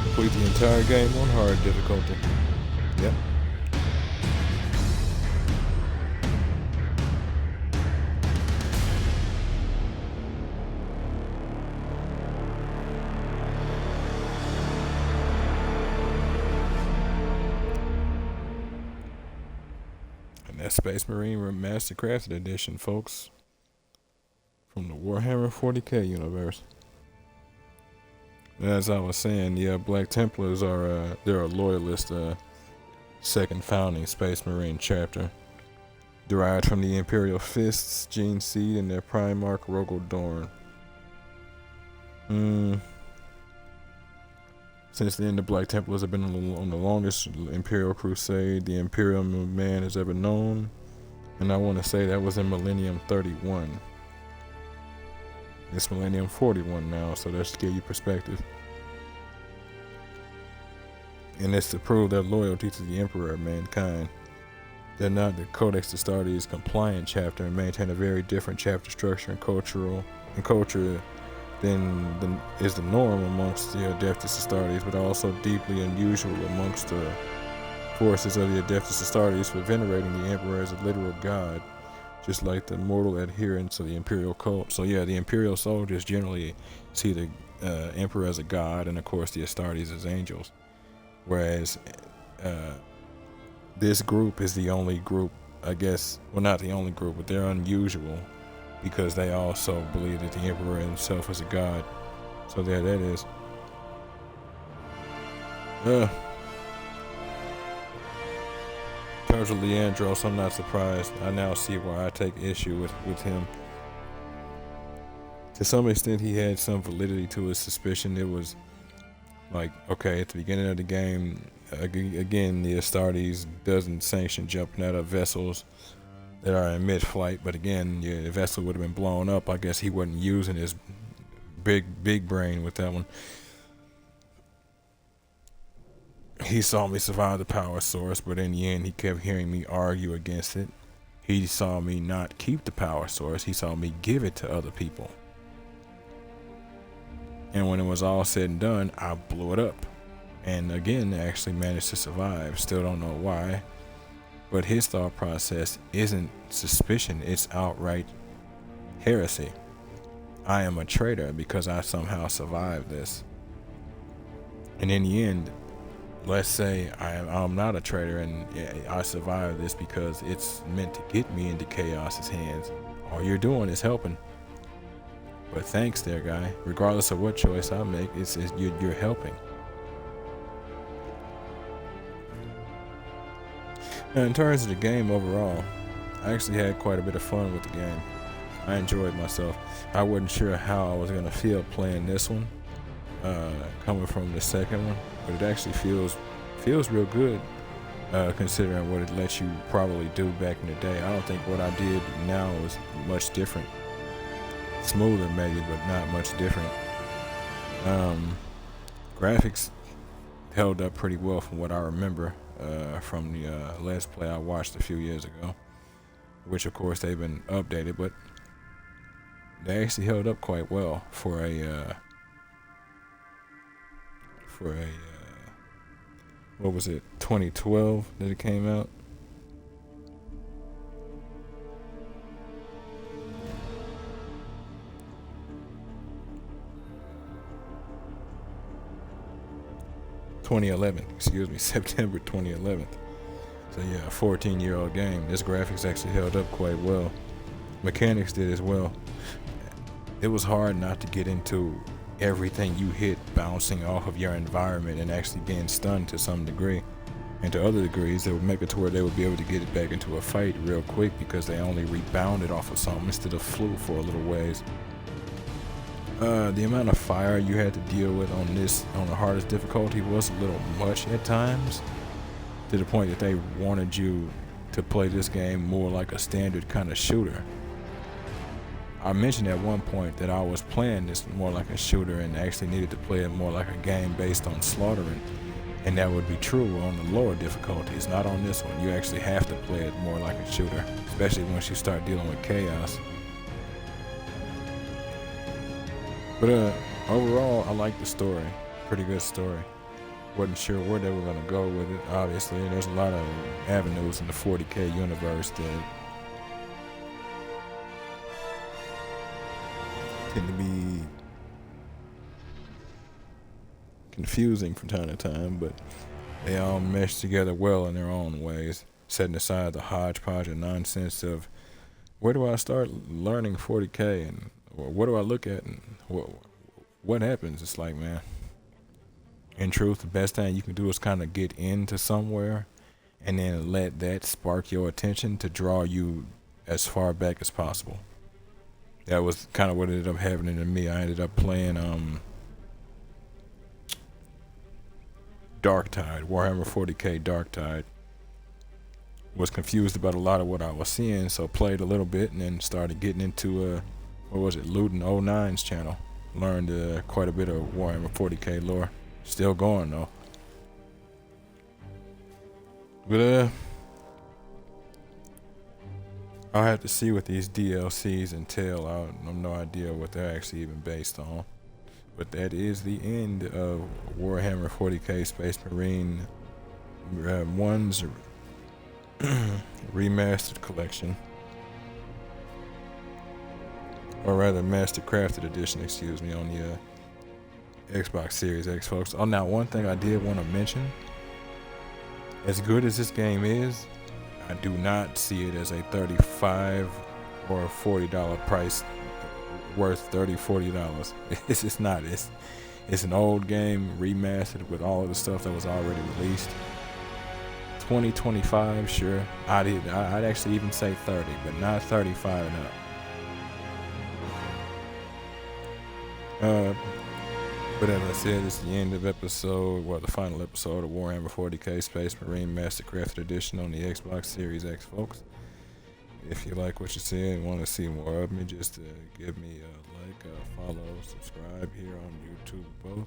Complete the entire game on hard difficulty. Yep. That's Space Marine Mastercrafted Edition, folks, from the Warhammer 40k universe. As I was saying, the Black Templars are they're a loyalist second founding Space Marine chapter, derived from the Imperial Fists, Gene Seed, and their Primarch Rogel Dorn. Since then, the Black Templars have been on the longest Imperial crusade the Imperial man has ever known, and I want to say that was in Millennium 31. It's Millennium 41 now, so that should give you perspective. And it's to prove their loyalty to the Emperor of mankind. They're not the Codex Astartes compliant chapter and maintain a very different chapter structure and culture than is the norm amongst the Adeptus Astartes, but also deeply unusual amongst the forces of the Adeptus Astartes for venerating the Emperor as a literal god, just like the mortal adherents of the Imperial cult. So yeah, the Imperial soldiers generally see the Emperor as a god, and of course the Astartes as angels. Whereas this group is the only group, I guess, well, not the only group, but they're unusual because they also believe that the Emperor himself is a god. So there that is. Terms of Leandros, I'm not surprised. I now see why I take issue with him. To some extent, he had some validity to his suspicion. It was like, okay, at the beginning of the game, again, the Astartes doesn't sanction jumping out of vessels that are in mid-flight, but again, yeah, the vessel would have been blown up. I guess he wasn't using his big brain with that one. He saw me survive the power source, but in the end, he kept hearing me argue against it. He saw me not keep the power source. He saw me give it to other people. And when it was all said and done, I blew it up. And again, actually managed to survive. Still don't know why. But his thought process isn't suspicion, it's outright heresy. I am a traitor because I somehow survived this. And in the end, let's say I'm not a traitor and I survived this because it's meant to get me into Chaos's hands. All you're doing is helping. But thanks there, guy. Regardless of what choice I make, you're helping. Now, in terms of the game overall, I actually had quite a bit of fun with the game. I enjoyed myself. I wasn't sure how I was going to feel playing this one, coming from the second one, but it actually feels real good, considering what it lets you probably do back in the day. I don't think what I did now is much different. Smoother maybe, but not much different. Graphics held up pretty well from what I remember from the Let's Play I watched a few years ago, which of course they've been updated, but they actually held up quite well for a what was it, 2012 that it came out? September 2011. So yeah, a 14-year-old game. This graphics actually held up quite well. Mechanics did as well. It was hard not to get into everything you hit bouncing off of your environment and actually being stunned to some degree. And to other degrees, they would make it to where they would be able to get it back into a fight real quick because they only rebounded off of something instead of flew for a little ways. The amount of fire you had to deal with on the hardest difficulty was a little much at times, to the point that they wanted you to play this game more like a standard kind of shooter. I mentioned at one point that I was playing this more like a shooter and actually needed to play it more like a game based on slaughtering, and that would be true on the lower difficulties, not on this one. You actually have to play it more like a shooter, especially once you start dealing with chaos. But overall, I like the story. Pretty good story. Wasn't sure where they were going to go with it, obviously. And there's a lot of avenues in the 40K universe that tend to be confusing from time to time, but they all mesh together well in their own ways, setting aside the hodgepodge of nonsense of where do I start learning 40K and what do I look at and what happens. It's like, man, in truth, the best thing you can do is kind of get into somewhere and then let that spark your attention to draw you as far back as possible. That was kind of what ended up happening to me. I ended up playing Darktide, Warhammer 40K Darktide. Was confused about a lot of what I was seeing, so played a little bit and then started getting into Luden 09's channel. Learned quite a bit of Warhammer 40K lore. Still going though. But I'll have to see what these DLCs entail. I have no idea what they're actually even based on. But that is the end of Warhammer 40K Space Marine 1's remastered collection. Or rather, Master Crafted Edition, excuse me, on the Xbox Series X, folks. Oh, now one thing I did want to mention: as good as this game is, I do not see it as a $35 or $40 price worth $40. It's just not. It's an old game remastered with all of the stuff that was already released. 2025, sure. I'd actually even say 30, but not 35 and up. But as I said, it's the end of the final episode of Warhammer 40k Space Marine Mastercrafted Edition on the Xbox Series X, folks. If you like what you see and want to see more of me, just give me a like, follow, subscribe here on YouTube, both.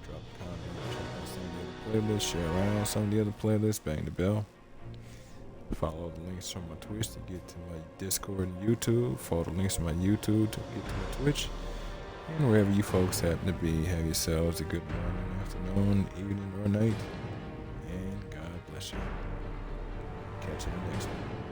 Drop a comment, check out some of the other playlists, share around some of the other playlists, bang the bell. Follow the links from my Twitch to get to my Discord and YouTube. Follow the links from my YouTube to get to my Twitch. And wherever you folks happen to be, have yourselves a good morning, afternoon, evening, or night. And God bless you. Catch you in the next one.